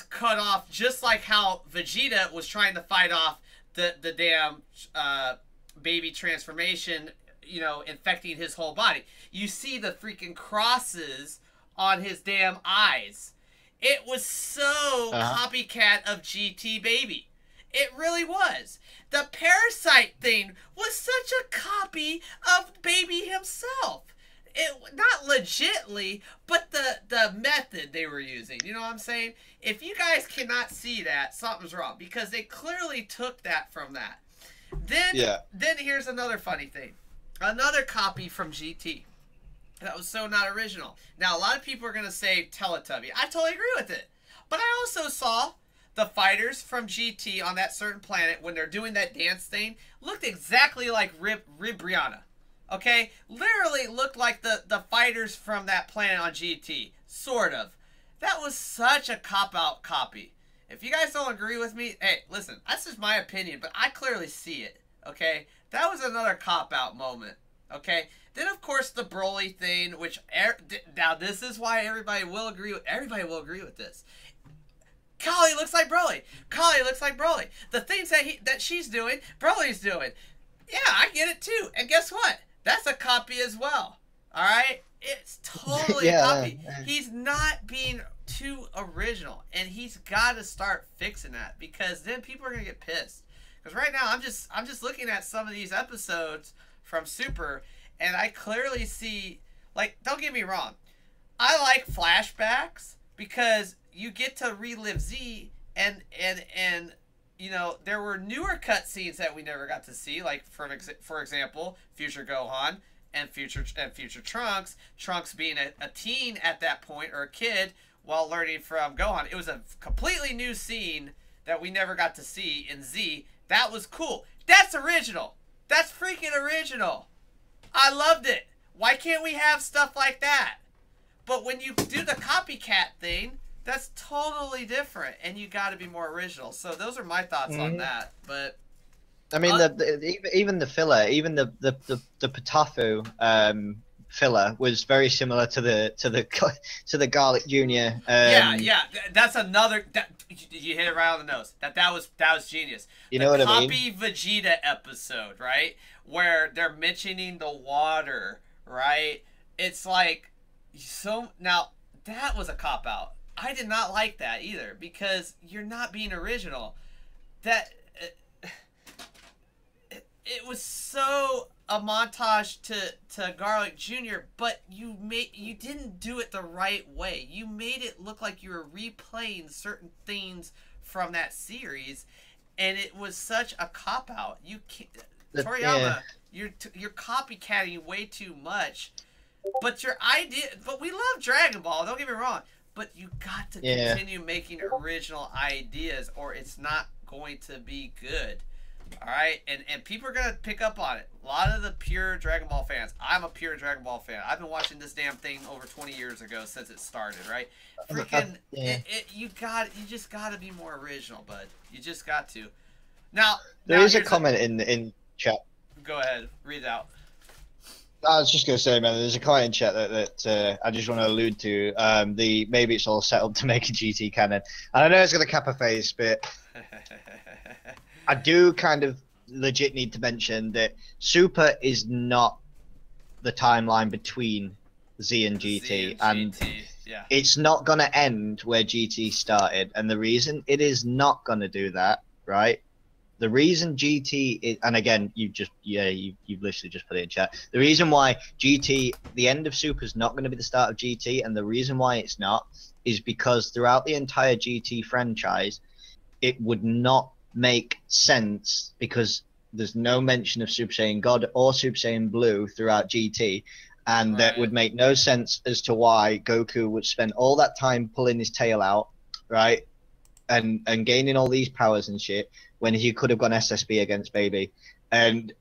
cut off just like how Vegeta was trying to fight off the damn baby transformation, you know, infecting his whole body. You see the freaking crosses on his damn eyes. It was so copycat of GT Baby. It really was. The parasite thing was such a copy of Baby himself. It not legitly, but the method they were using. You know what I'm saying? If you guys cannot see that, something's wrong, because they clearly took that from that. Then here's another funny thing. Another copy from GT. That was so not original. Now, a lot of people are going to say Teletubby. I totally agree with it. But I also saw the fighters from GT on that certain planet, when they're doing that dance thing, looked exactly like Ribrianna. Okay? Literally looked like the fighters from that planet on GT. Sort of. That was such a cop-out copy. If you guys don't agree with me, hey, listen, that's just my opinion, but I clearly see it. Okay? That was another cop-out moment. Okay? Then, of course, the Broly thing, which now this is why everybody will agree with this. Kali looks like Broly. Kali looks like Broly. The things that she's doing, Broly's doing. Yeah, I get it too. And guess what? That's a copy as well. All right? It's totally a copy. He's not being too original, and he's got to start fixing that, because then people are gonna get pissed. Because right now, I'm just looking at some of these episodes from Super. And I clearly see, like, don't get me wrong, I like flashbacks because you get to relive Z, and you know, there were newer cutscenes that we never got to see, like for example, Future Gohan and Future Trunks. Trunks being a teen at that point, or a kid, while learning from Gohan. It was a completely new scene that we never got to see in Z. That was cool. That's original. That's freaking original. I loved it. Why can't we have stuff like that? But when you do the copycat thing, that's totally different, and you got to be more original. So those are my thoughts on that. But I mean, even the filler, even the Patafu filler was very similar to the Garlic Jr. Yeah, that's another. You hit it right on the nose. That was genius. You know what I mean? Copy Vegeta episode, right? Where they're mentioning the water, right? It's like, so now that was a cop out. I did not like that either, because you're not being original. That it was so a montage to Garlic Jr., but you didn't do it the right way. You made it look like you were replaying certain things from that series, and it was such a cop out. You can't, Toriyama, you're copycatting way too much. But your idea, but we love Dragon Ball. Don't get me wrong. But you got to continue making original ideas, or it's not going to be good. All right, and people are gonna pick up on it. A lot of the pure Dragon Ball fans. I'm a pure Dragon Ball fan. I've been watching this damn thing over 20 years ago since it started. Right? Freaking, you just gotta be more original, bud. You just got to. Now there is a comment in chat. Go ahead, read it out. I was just gonna say, man, there's a comment in chat that I just want to allude to. Maybe it's all set up to make a GT canon, and I know it's gonna cap a face, but I do kind of legit need to mention that Super is not the timeline between Z and GT, and it's not gonna end where GT started. And the reason it is not gonna do that, right? The reason GT is, and again, you've literally just put it in chat. The reason why GT, the end of Super, is not going to be the start of GT, and the reason why it's not is because throughout the entire GT franchise, it would not make sense, because there's no mention of Super Saiyan God or Super Saiyan Blue throughout GT, and that would make no sense as to why Goku would spend all that time pulling his tail out, right? And gaining all these powers and shit, when he could have gone SSB against Baby, and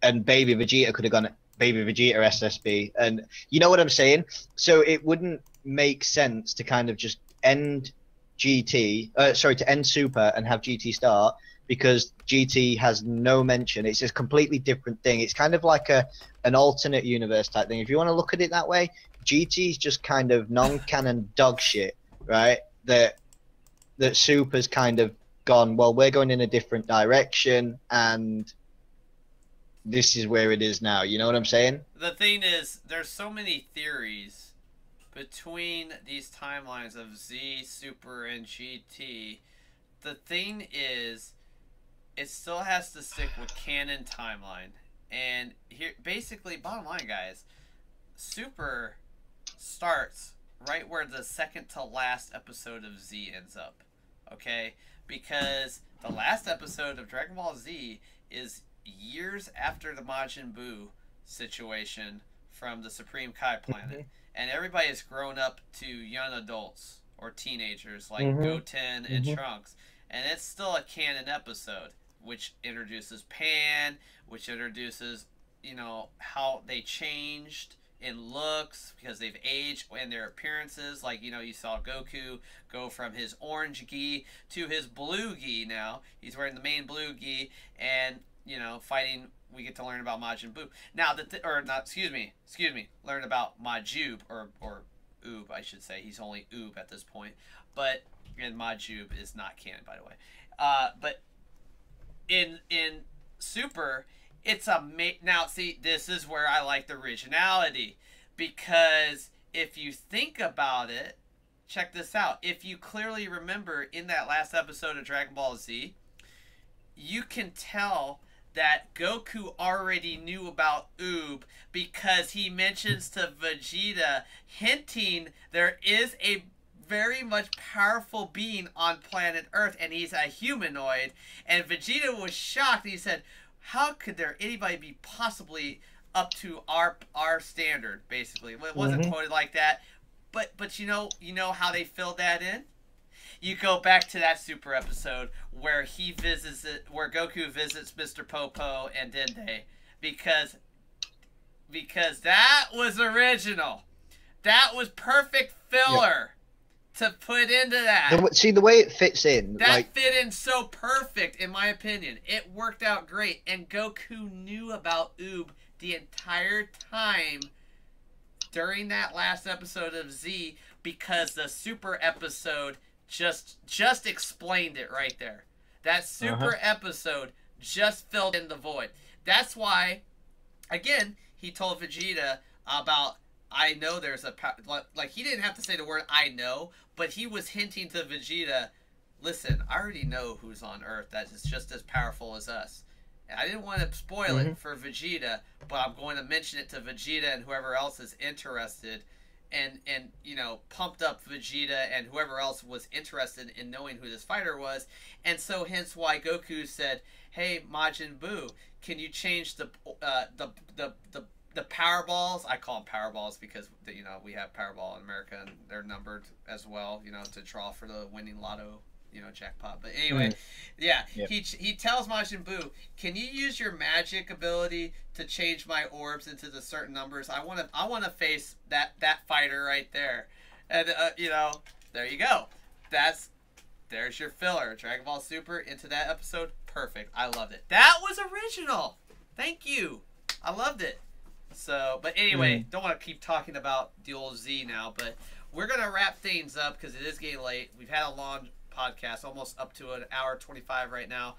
Baby Vegeta could have gone Baby Vegeta SSB, and you know what I'm saying? So it wouldn't make sense to kind of just end to end Super and have GT start, because GT has no mention. It's a completely different thing. It's kind of like an alternate universe type thing. If you want to look at it that way, GT is just kind of non-canon dog shit, right? That Super's kind of gone, well, we're going in a different direction, and this is where it is now. You know what I'm saying? The thing is, there's so many theories between these timelines of Z, Super, and GT. The thing is, it still has to stick with canon timeline. And here, basically, bottom line, guys, Super starts right where the second to last episode of Z ends up. Okay? Because the last episode of Dragon Ball Z is years after the Majin Buu situation from the Supreme Kai planet. And everybody has grown up to young adults or teenagers like Goten and Trunks. And it's still a canon episode, which introduces Pan, which introduces, you know, how they changed in looks because they've aged, and their appearances. Like, you know, you saw Goku go from his orange gi to his blue gi now. He's wearing the main blue gi, and, you know, fighting. We get to learn about Majin Buu. Now, learn about Majub, or Oob, I should say. He's only Oob at this point. But, and Majub is not canon, by the way. But in Super, it's now, see, this is where I like the originality. Because if you think about it, check this out. If you clearly remember in that last episode of Dragon Ball Z, you can tell that Goku already knew about Oob, because he mentions to Vegeta, hinting there is a very much powerful being on planet Earth, and he's a humanoid. And Vegeta was shocked. He said, how could anybody be possibly up to our standard, basically? Well, it wasn't quoted like that, but you know how they filled that in? You go back to that Super episode where where Goku visits Mr. Popo and Dende, because that was original. That was perfect filler to put into that. See the way it fits in. That fit in so perfect, in my opinion. It worked out great, and Goku knew about Oob the entire time during that last episode of Z, because the Super episode just explained it right there. That Super episode just filled in the void. That's why, again, he told Vegeta about, I know there's a, like, he didn't have to say the word I know, but he was hinting to Vegeta, listen, I already know who's on Earth that is just as powerful as us. And I didn't want to spoil it for Vegeta, but I'm going to mention it to Vegeta and whoever else is interested. And you know, pumped up Vegeta and whoever else was interested in knowing who this fighter was. And so hence why Goku said, hey, Majin Buu, can you change the power balls? I call them power balls because, you know, we have Powerball in America and they're numbered as well, you know, to draw for the winning lotto, you know, jackpot. But anyway, he tells Majin Buu, can you use your magic ability to change my orbs into the certain numbers? I want to face that fighter right there. And you know, there you go. There's your filler. Dragon Ball Super into that episode. Perfect. I loved it. That was original. Thank you. I loved it. So, but anyway, don't want to keep talking about the old Z now, but we're going to wrap things up because it is getting late. We've had a long podcast, almost up to an hour 25 right now.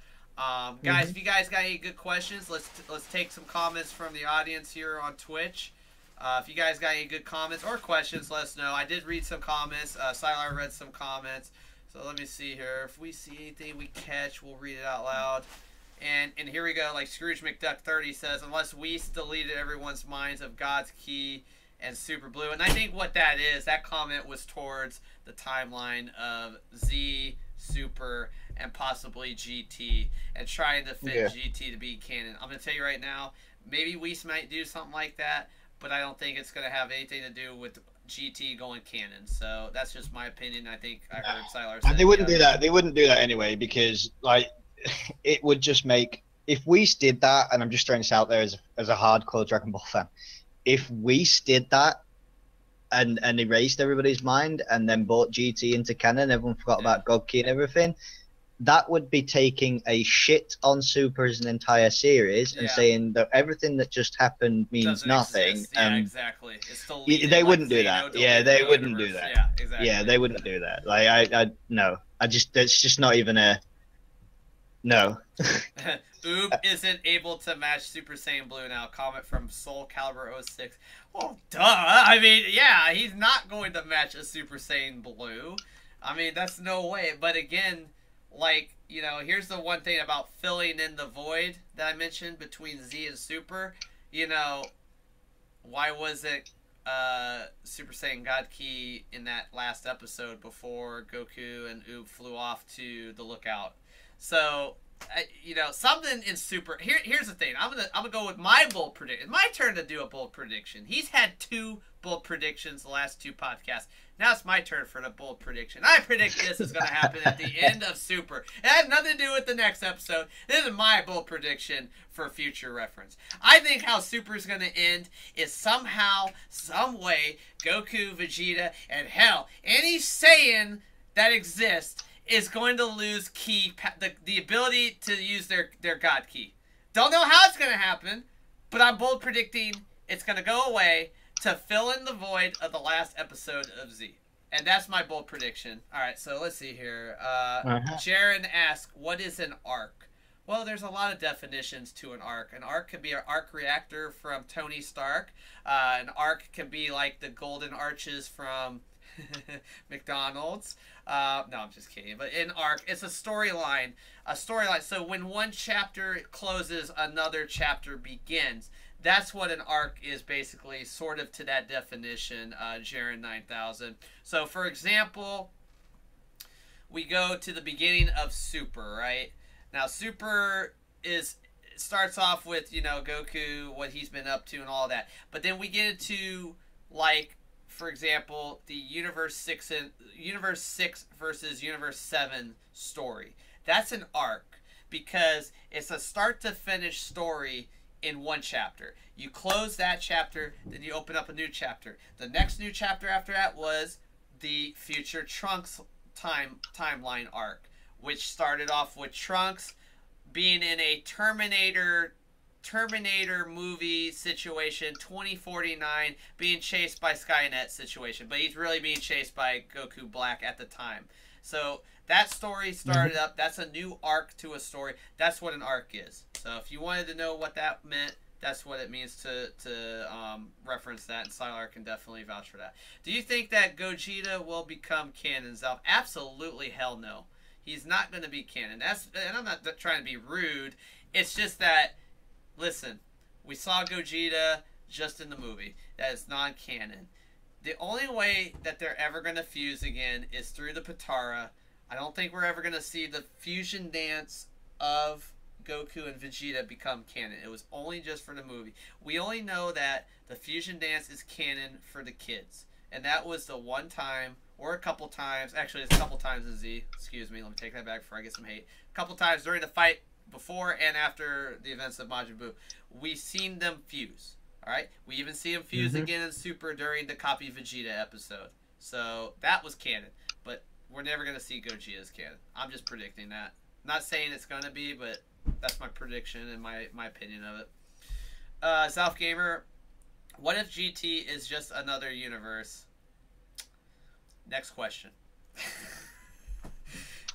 Guys, if you guys got any good questions, let's take some comments from the audience here on Twitch. If you guys got any good comments or questions, let us know. I did read some comments. Sylar read some comments. So let me see here. If we see anything we catch, we'll read it out loud. And here we go. Like Scrooge McDuck 30 says, unless Whis deleted everyone's minds of God's Key and Super Blue. And I think what that is, that comment was towards the timeline of Z, Super, and possibly GT, and trying to fit GT to be canon. I'm going to tell you right now, maybe Whis might do something like that, but I don't think it's going to have anything to do with GT going canon. So that's just my opinion. I think I heard Sylar say they wouldn't do that. They wouldn't do that anyway, because, like, it would just make, if Whis did that, and I'm just throwing this out there as a hardcore Dragon Ball fan, if Whis did that and erased everybody's mind and then brought GT into canon, everyone forgot about God Key and everything, that would be taking a shit on Super as an entire series and saying that everything that just happened means doesn't nothing. Exist. Yeah, exactly. It's they wouldn't do that. Yeah, they wouldn't do that. Yeah, exactly. Yeah, they wouldn't do that. Like I no. It's just not even a no. Oob isn't able to match Super Saiyan Blue now. Comment from Soul Calibur 06. Well, duh. I mean, yeah, he's not going to match a Super Saiyan Blue. I mean, that's no way. But again, like, you know, here's the one thing about filling in the void that I mentioned between Z and Super. You know, why was it Super Saiyan God Key in that last episode before Goku and Oob flew off to the lookout? So, you know, something in Super. Here's the thing. I'm gonna go with my bold prediction. My turn to do a bold prediction. He's had 2 bold predictions the last 2 podcasts. Now it's my turn for the bold prediction. I predict this is going to happen at the end of Super. It has nothing to do with the next episode. This is my bold prediction for future reference. I think how Super is going to end is somehow, some way, Goku, Vegeta, and hell, any Saiyan that exists is going to lose key, the ability to use their God Key. Don't know how it's going to happen, but I'm bold predicting it's going to go away to fill in the void of the last episode of Z. And that's my bold prediction. All right, so let's see here. Jaren asks, what is an arc? Well, there's a lot of definitions to an arc. An arc could be an arc reactor from Tony Stark. An arc can be like the golden arches from McDonald's. No, I'm just kidding. But in arc, it's a storyline. A storyline. So when one chapter closes, another chapter begins. That's what an arc is, basically, sort of to that definition, Jaren 9000. So, for example, we go to the beginning of Super, right? Now, Super starts off with, you know, Goku, what he's been up to and all that. But then we get into, like, for example, the Universe 6 versus Universe 7 story. That's an arc because it's a start-to-finish story in one chapter. You close that chapter, then you open up a new chapter. The next new chapter after that was the future Trunks timeline arc, which started off with Trunks being in a Terminator movie situation, 2049, being chased by Skynet situation, but he's really being chased by Goku Black at the time. So that story started up. That's a new arc to a story. That's what an arc is. So if you wanted to know what that meant, that's what it means to reference that, and Sylar can definitely vouch for that. Do you think that Gogeta will become canon, Zelf? Absolutely hell no. He's not going to be canon. And I'm not trying to be rude. It's just that, listen, we saw Gogeta just in the movie. That is non-canon. The only way that they're ever going to fuse again is through the Potara. I don't think we're ever going to see the fusion dance of Goku and Vegeta become canon. It was only just for the movie. We only know that the fusion dance is canon for the kids. And that was the one time, or a couple times, actually it's a couple times in Z. Excuse me, let me take that back before I get some hate. A couple times during the fight before and after the events of Majin Buu, we've seen them fuse. Alright? We even see them fuse again in Super during the Copy Vegeta episode. So that was canon. But we're never going to see Gogeta as canon. I'm just predicting that. Not saying it's going to be, but that's my prediction and my opinion of it. South Gamer, what if GT is just another universe? Next question.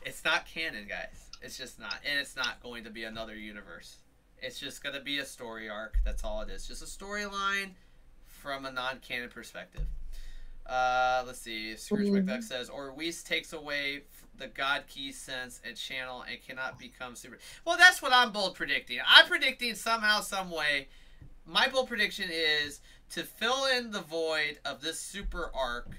It's not canon, guys. It's just not. And it's not going to be another universe. It's just going to be a story arc. That's all it is. Just a storyline from a non-canon perspective. Let's see. Scrooge McDuck says, or Whis takes away the God Key sense and channel and cannot become super. Well, that's what I'm bold predicting. I'm predicting somehow, some way. My bold prediction is to fill in the void of this Super arc,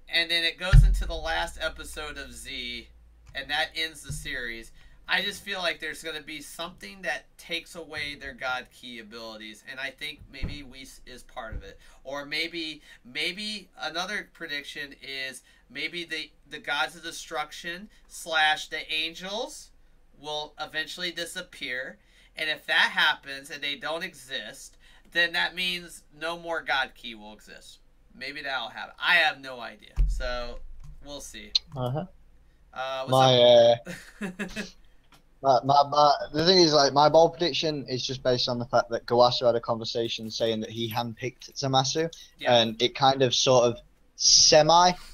and then it goes into the last episode of Z, and that ends the series. I just feel like there's going to be something that takes away their God Key abilities, and I think maybe Whis is part of it. Or maybe another prediction is maybe the Gods of Destruction / the Angels will eventually disappear. And if that happens and they don't exist, then that means no more God Ki will exist. Maybe that'll happen. I have no idea. So we'll see. Uh-huh. My The thing is, like, my bold prediction is just based on the fact that Gowasu had a conversation saying that he handpicked Zamasu, and it kind of sort of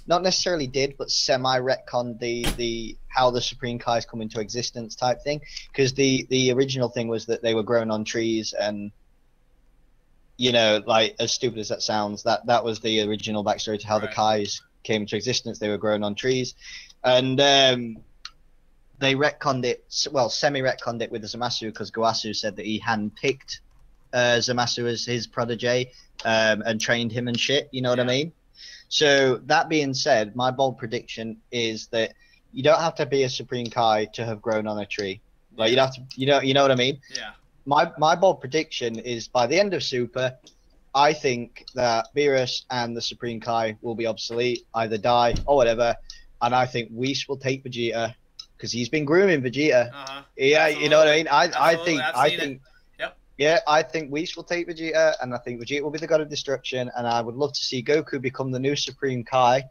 not necessarily did, but semi retconned the how the Supreme Kais come into existence type thing, because the original thing was that they were grown on trees, and like, as stupid as that sounds, that was the original backstory to how the Kais came into existence. They were grown on trees, and they retconned it, well, semi-retconned it with the Zamasu, because Gowasu said that he handpicked Zamasu as his protege and trained him and shit, you know what I mean? So, that being said, my bold prediction is that you don't have to be a Supreme Kai to have grown on a tree. Like, you'd have to, you know what I mean? Yeah. My bold prediction is, by the end of Super, I think that Beerus and the Supreme Kai will be obsolete, either die or whatever, and I think Whis will take Vegeta, because he's been grooming Vegeta. Yeah, absolutely. You know what I mean? I think. Yep. Yeah, I think Whis will take Vegeta, and I think Vegeta will be the god of destruction, and I would love to see Goku become the new Supreme Kai,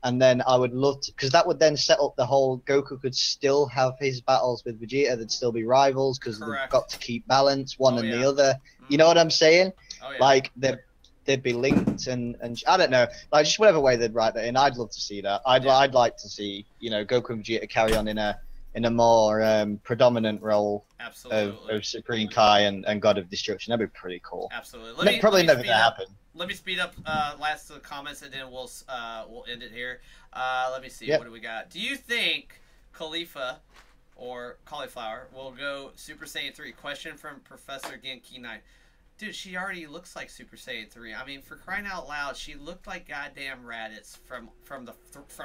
and then I would love to, because that would then set up the whole Goku could still have his battles with Vegeta, they'd still be rivals, because they've got to keep balance, one and the other. You know what I'm saying? Oh, yeah. Like, they'd be linked, and I don't know, like, just whatever way they'd write that in, I'd love to see that. I'd like to see, Goku and Vegeta carry on in a more predominant role of Supreme Kai and God of Destruction. That'd be pretty cool. Absolutely. Probably never gonna happen. Let me speed up last of the comments, and then we'll end it here. Let me see. What do we got? Do you think Khalifa or Cauliflower will go Super Saiyan 3? Question from Professor Genki 9. Dude, she already looks like Super Saiyan 3. I mean, for crying out loud, she looked like goddamn Raditz from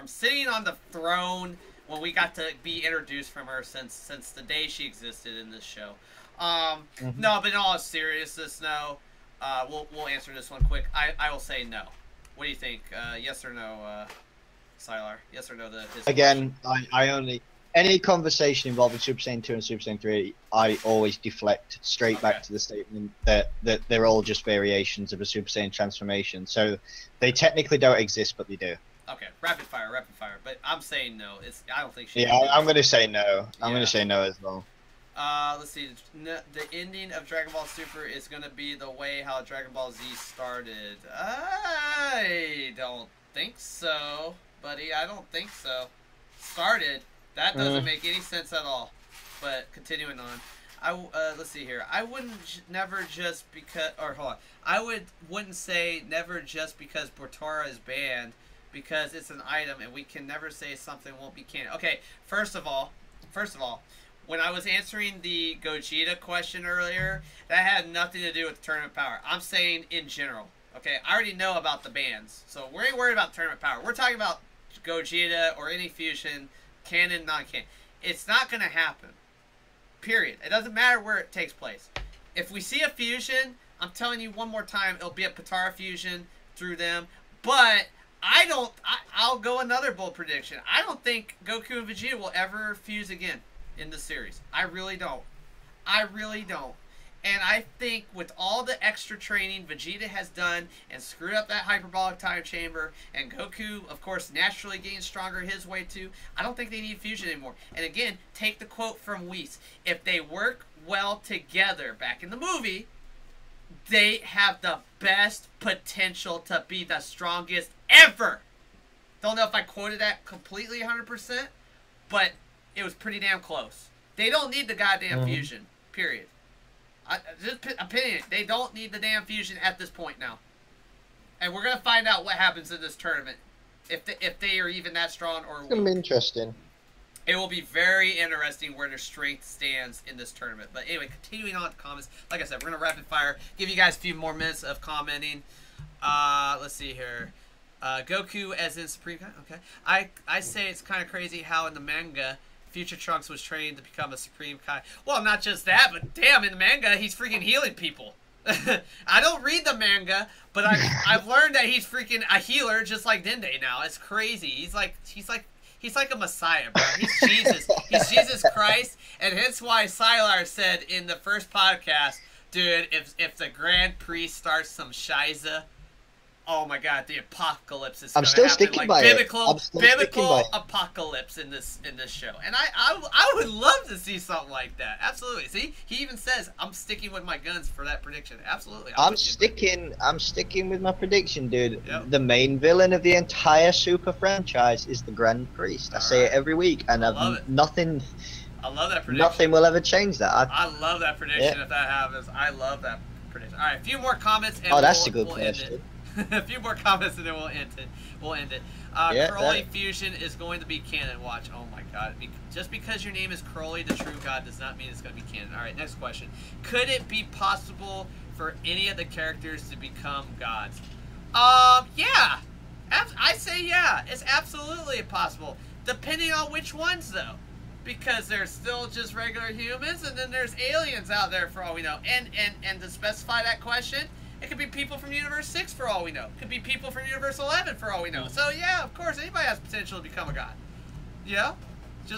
sitting on the throne when we got to be introduced from her since the day she existed in this show. No, but in all seriousness, no. We'll answer this one quick. I will say no. What do you think? Yes or no, Sylar? Yes or no? Again, I only... Any conversation involving Super Saiyan 2 and Super Saiyan 3, I always deflect straight back to the statement that they're all just variations of a Super Saiyan transformation. So they technically don't exist, but they do. Okay, rapid fire. But I'm saying no. I don't think she. Yeah, I'm going to say no. I'm going to say no as well. Let's see. The ending of Dragon Ball Super is going to be the way how Dragon Ball Z started. I don't think so, buddy. I don't think so. Started. That doesn't make any sense at all. But continuing on, let's see here. I wouldn't never just because, or hold on. I wouldn't say never just because Portora is banned, because it's an item and we can never say something won't be canon. Okay, first of all, when I was answering the Gogeta question earlier, that had nothing to do with tournament power. I'm saying in general. Okay, I already know about the bans, so we ain't worried about tournament power. We're talking about Gogeta or any fusion. Canon, non-canon. It's not going to happen. Period. It doesn't matter where it takes place. If we see a fusion, I'm telling you one more time, it'll be a Potara fusion through them. But I'll go another bold prediction. I don't think Goku and Vegeta will ever fuse again in the series. I really don't. And I think with all the extra training Vegeta has done and screwed up that hyperbolic time chamber, and Goku, of course, naturally getting stronger his way too, I don't think they need fusion anymore. And again, take the quote from Whis. If they work well together back in the movie, they have the best potential to be the strongest ever. Don't know if I quoted that completely 100%, but it was pretty damn close. They don't need the goddamn fusion, period. Just opinion. They don't need the damn fusion at this point now. And we're going to find out what happens in this tournament. If they are even that strong or weak. It's going to be interesting. It will be very interesting where their strength stands in this tournament. But anyway, continuing on to comments. Like I said, we're going to rapid fire. Give you guys a few more minutes of commenting. Let's see here. Goku as in Supreme Kai. Okay. I say it's kind of crazy how in the manga Future Trunks was trained to become a Supreme Kai. Well, not just that, but damn, in the manga, he's freaking healing people. I don't read the manga, but I've learned that he's freaking a healer just like Dende now. It's crazy. He's like He's like a messiah, bro. He's Jesus. He's Jesus Christ, and hence why Sylar said in the first podcast, dude, if the Grand Priest starts some shiza, oh my God, the apocalypse is going to happen. Like biblical apocalypse in this show, and I would love to see something like that. Absolutely. See, he even says I'm sticking with my guns for that prediction. Absolutely. I'm sticking with my prediction, dude. Yep. The main villain of the entire Super franchise is the Grand Priest. I say it every week, and nothing. I love that prediction. Nothing will ever change that. I love that prediction. If that happens, I love that prediction. All right, a few more comments, and that's a good question. A few more comments and then we'll end it. Crowley Fusion is going to be canon. Watch. Oh my God. Just because your name is Crowley, the true God, does not mean it's going to be canon. All right, next question. Could it be possible for any of the characters to become gods? Yeah. I say yeah. It's absolutely possible. Depending on which ones, though. Because there's still just regular humans, and then there's aliens out there for all we know. And to specify that question, it could be people from Universe 6 for all we know. It could be people from Universe 11 for all we know. So yeah, of course, anybody has potential to become a god. Yeah?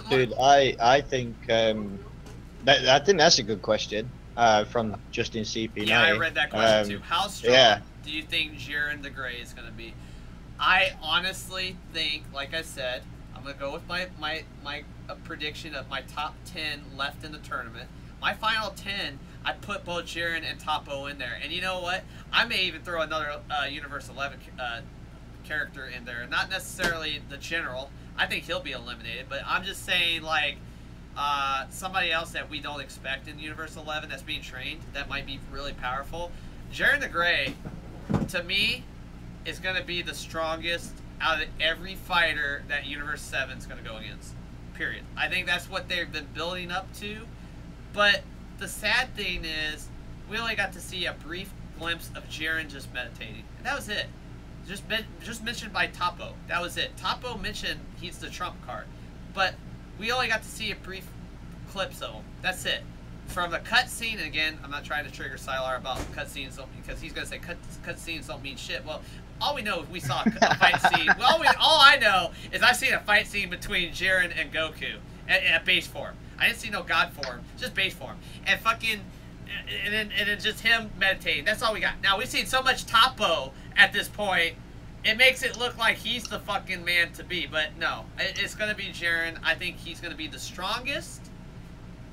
Dude, I think I think that's a good question from Justin CP. Yeah, I read that question too. How strong do you think Jiren the Grey is going to be? I honestly think, like I said, I'm going to go with my prediction of my top 10 left in the tournament. My final 10, I put both Jiren and Toppo in there. And you know what? I may even throw another Universe 11 character in there. Not necessarily the General. I think he'll be eliminated. But I'm just saying, like, somebody else that we don't expect in Universe 11 that's being trained that might be really powerful. Jiren the Grey, to me, is going to be the strongest out of every fighter that Universe 7 is going to go against. Period. I think that's what they've been building up to. But the sad thing is, we only got to see a brief glimpse of Jiren just meditating. And that was it. Just mentioned by Toppo. That was it. Toppo mentioned he's the trump card. But we only got to see a brief clips of him. That's it. From the cutscene, and again, I'm not trying to trigger Sylar about cutscenes because he's going to say cutscenes don't mean shit. Well, all we know is we saw a fight scene. Well, all I know is I've seen a fight scene between Jiren and Goku at base form. I didn't see no god form, just base form. And fucking, and then just him meditating. That's all we got. Now, we've seen so much Toppo at this point, it makes it look like he's the fucking man to be. But no, it's going to be Jiren. I think he's going to be the strongest.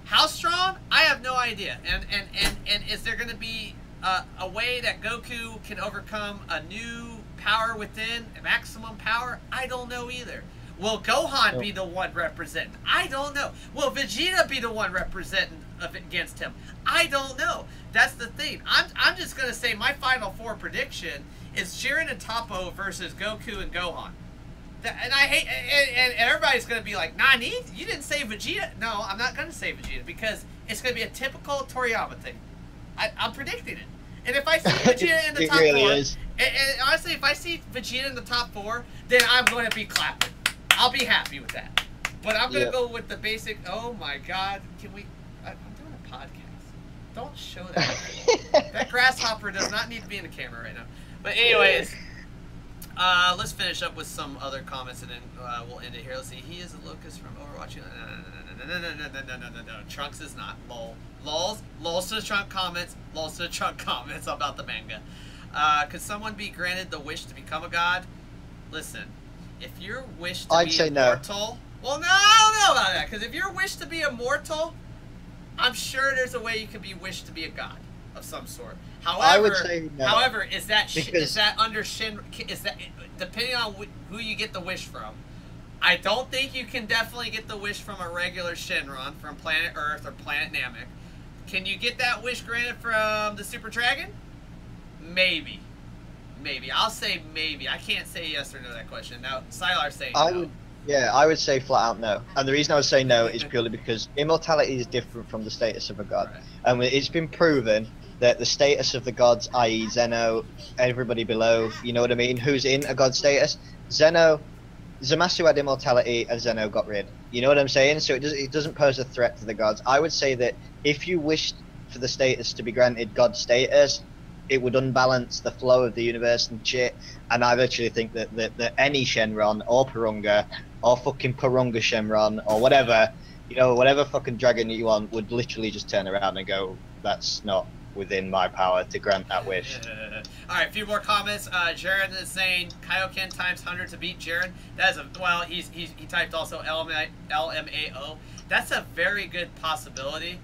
How strong? I have no idea. And is there going to be a way that Goku can overcome a new power within, maximum power? I don't know either. Will Gohan be the one representing? I don't know. Will Vegeta be the one representing against him? I don't know. That's the thing. I'm just going to say my final 4 prediction is Jiren and Toppo versus Goku and Gohan. And I hate, and everybody's going to be like, Nani, you didn't say Vegeta. No, I'm not going to say Vegeta because it's going to be a typical Toriyama thing. I'm predicting it. And if I see Vegeta in the top 4, and honestly, if I see Vegeta in the top 4, then I'm going to be clapping. I'll be happy with that. But I'm going to go with the basic, oh my God, can we, I'm doing a podcast. Don't show that. That grasshopper does not need to be in the camera right now. But anyways, let's finish up with some other comments and then we'll end it here. Let's see, he is a locust from Overwatch. No. Trunks is not. Lol. Lols to the Trunk comments. Lols to the Trunk comments about the manga. Could someone be granted the wish to become a god? Listen. If your wish to be immortal, well, no, I don't know about that. Because if your wish to be immortal, I'm sure there's a way you could be wished to be a god of some sort. However, I would say no. However, is that under Shinron? Is that depending on who you get the wish from? I don't think you can definitely get the wish from a regular Shinron from Planet Earth or Planet Namek. Can you get that wish granted from the Super Dragon? Maybe. Maybe. I'll say maybe. I can't say yes or no to that question. Now, Sylar's saying no. I would say flat out no. And the reason I would say no is purely because immortality is different from the status of a god. Right. And it's been proven that the status of the gods, i.e. Zeno, everybody below, you know what I mean, who's in a god status, Zamasu had immortality and Zeno got rid. You know what I'm saying? So it doesn't pose a threat to the gods. I would say that if you wished for the status to be granted god status, it would unbalance the flow of the universe and shit. And I actually think that any Shenron or Porunga or fucking Purunga Shenron or whatever, you know, whatever fucking dragon you want would literally just turn around and go, that's not within my power to grant that wish. Alright, a few more comments. Jaren is saying Kaioken times 100 to beat Jaren. That is a, well, he typed also LMAO. That's a very good possibility.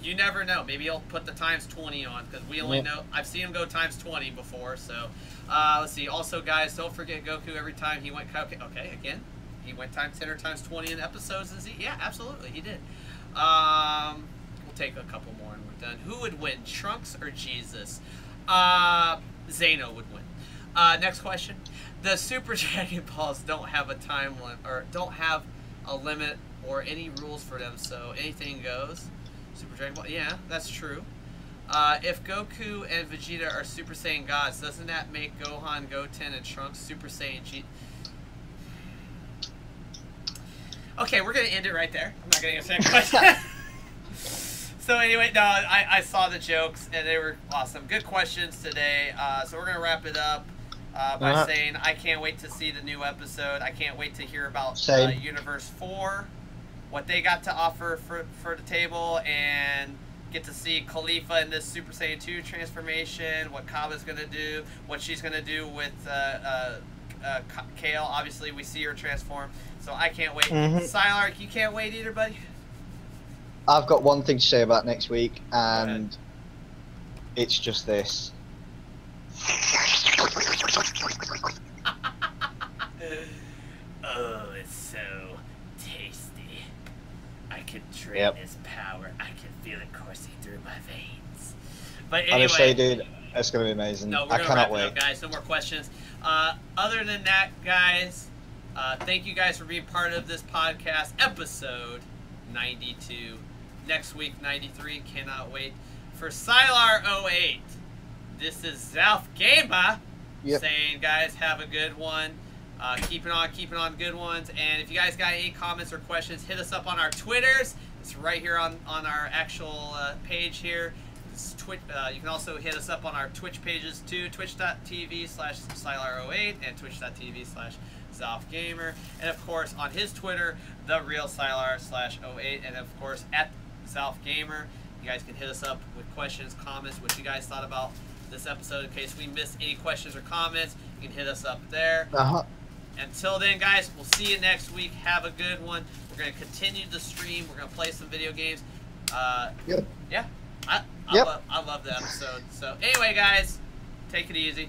You never know. Maybe he'll put the times 20 on, because we only know, I've seen him go times 20 before, so. Let's see. Also, guys, don't forget Goku every time he went Kaioken. Okay, again, he went times 10 or times 20 in episodes. Is he? Yeah, absolutely, he did. We'll take a couple more and we're done. Who would win, Trunks or Jesus? Zeno would win. Next question. The Super Dragon Balls don't have a time limit, or don't have a limit or any rules for them, so anything goes. Super Dragon Ball, yeah, that's true. If Goku and Vegeta are Super Saiyan gods, doesn't that make Gohan, Goten, and Trunks Super Saiyan G? Okay, we're gonna end it right there. I'm not gonna answer that question. So anyway, no, I saw the jokes and they were awesome. Good questions today. So we're gonna wrap it up by saying I can't wait to see the new episode. I can't wait to hear about Universe 4, what they got to offer for the table, and get to see Khalifa in this Super Saiyan 2 transformation, what Cabba's going to do, what she's going to do with Kale. Obviously, we see her transform, so I can't wait. Sylark, you can't wait either, buddy? I've got one thing to say about next week, and it's just this. Oh, it's so tasty. I can drain this power. I can feel it coursing through my veins. But anyway, honestly, dude, it's gonna be amazing. No, we're I gonna cannot wrap it wait. up, guys. No more questions. Other than that, guys, thank you guys for being part of this podcast, episode 92. Next week, 93. Cannot wait. For Sylar08, this is Zalf Gamer saying, guys, have a good one. Keeping on good ones. And if you guys got any comments or questions, hit us up on our Twitters. It's right here on our actual page here. You can also hit us up on our Twitch pages too, twitch.tv/Sylar08 and twitch.tv/ZalfGamer. And of course on his Twitter, TheRealSylar/08, and of course at ZalfGamer. You guys can hit us up with questions, comments, what you guys thought about this episode. In case we missed any questions or comments, you can hit us up there. Until then, guys, we'll see you next week. Have a good one. We're going to continue the stream. We're going to play some video games. Yeah. I love the episode. So anyway, guys, take it easy.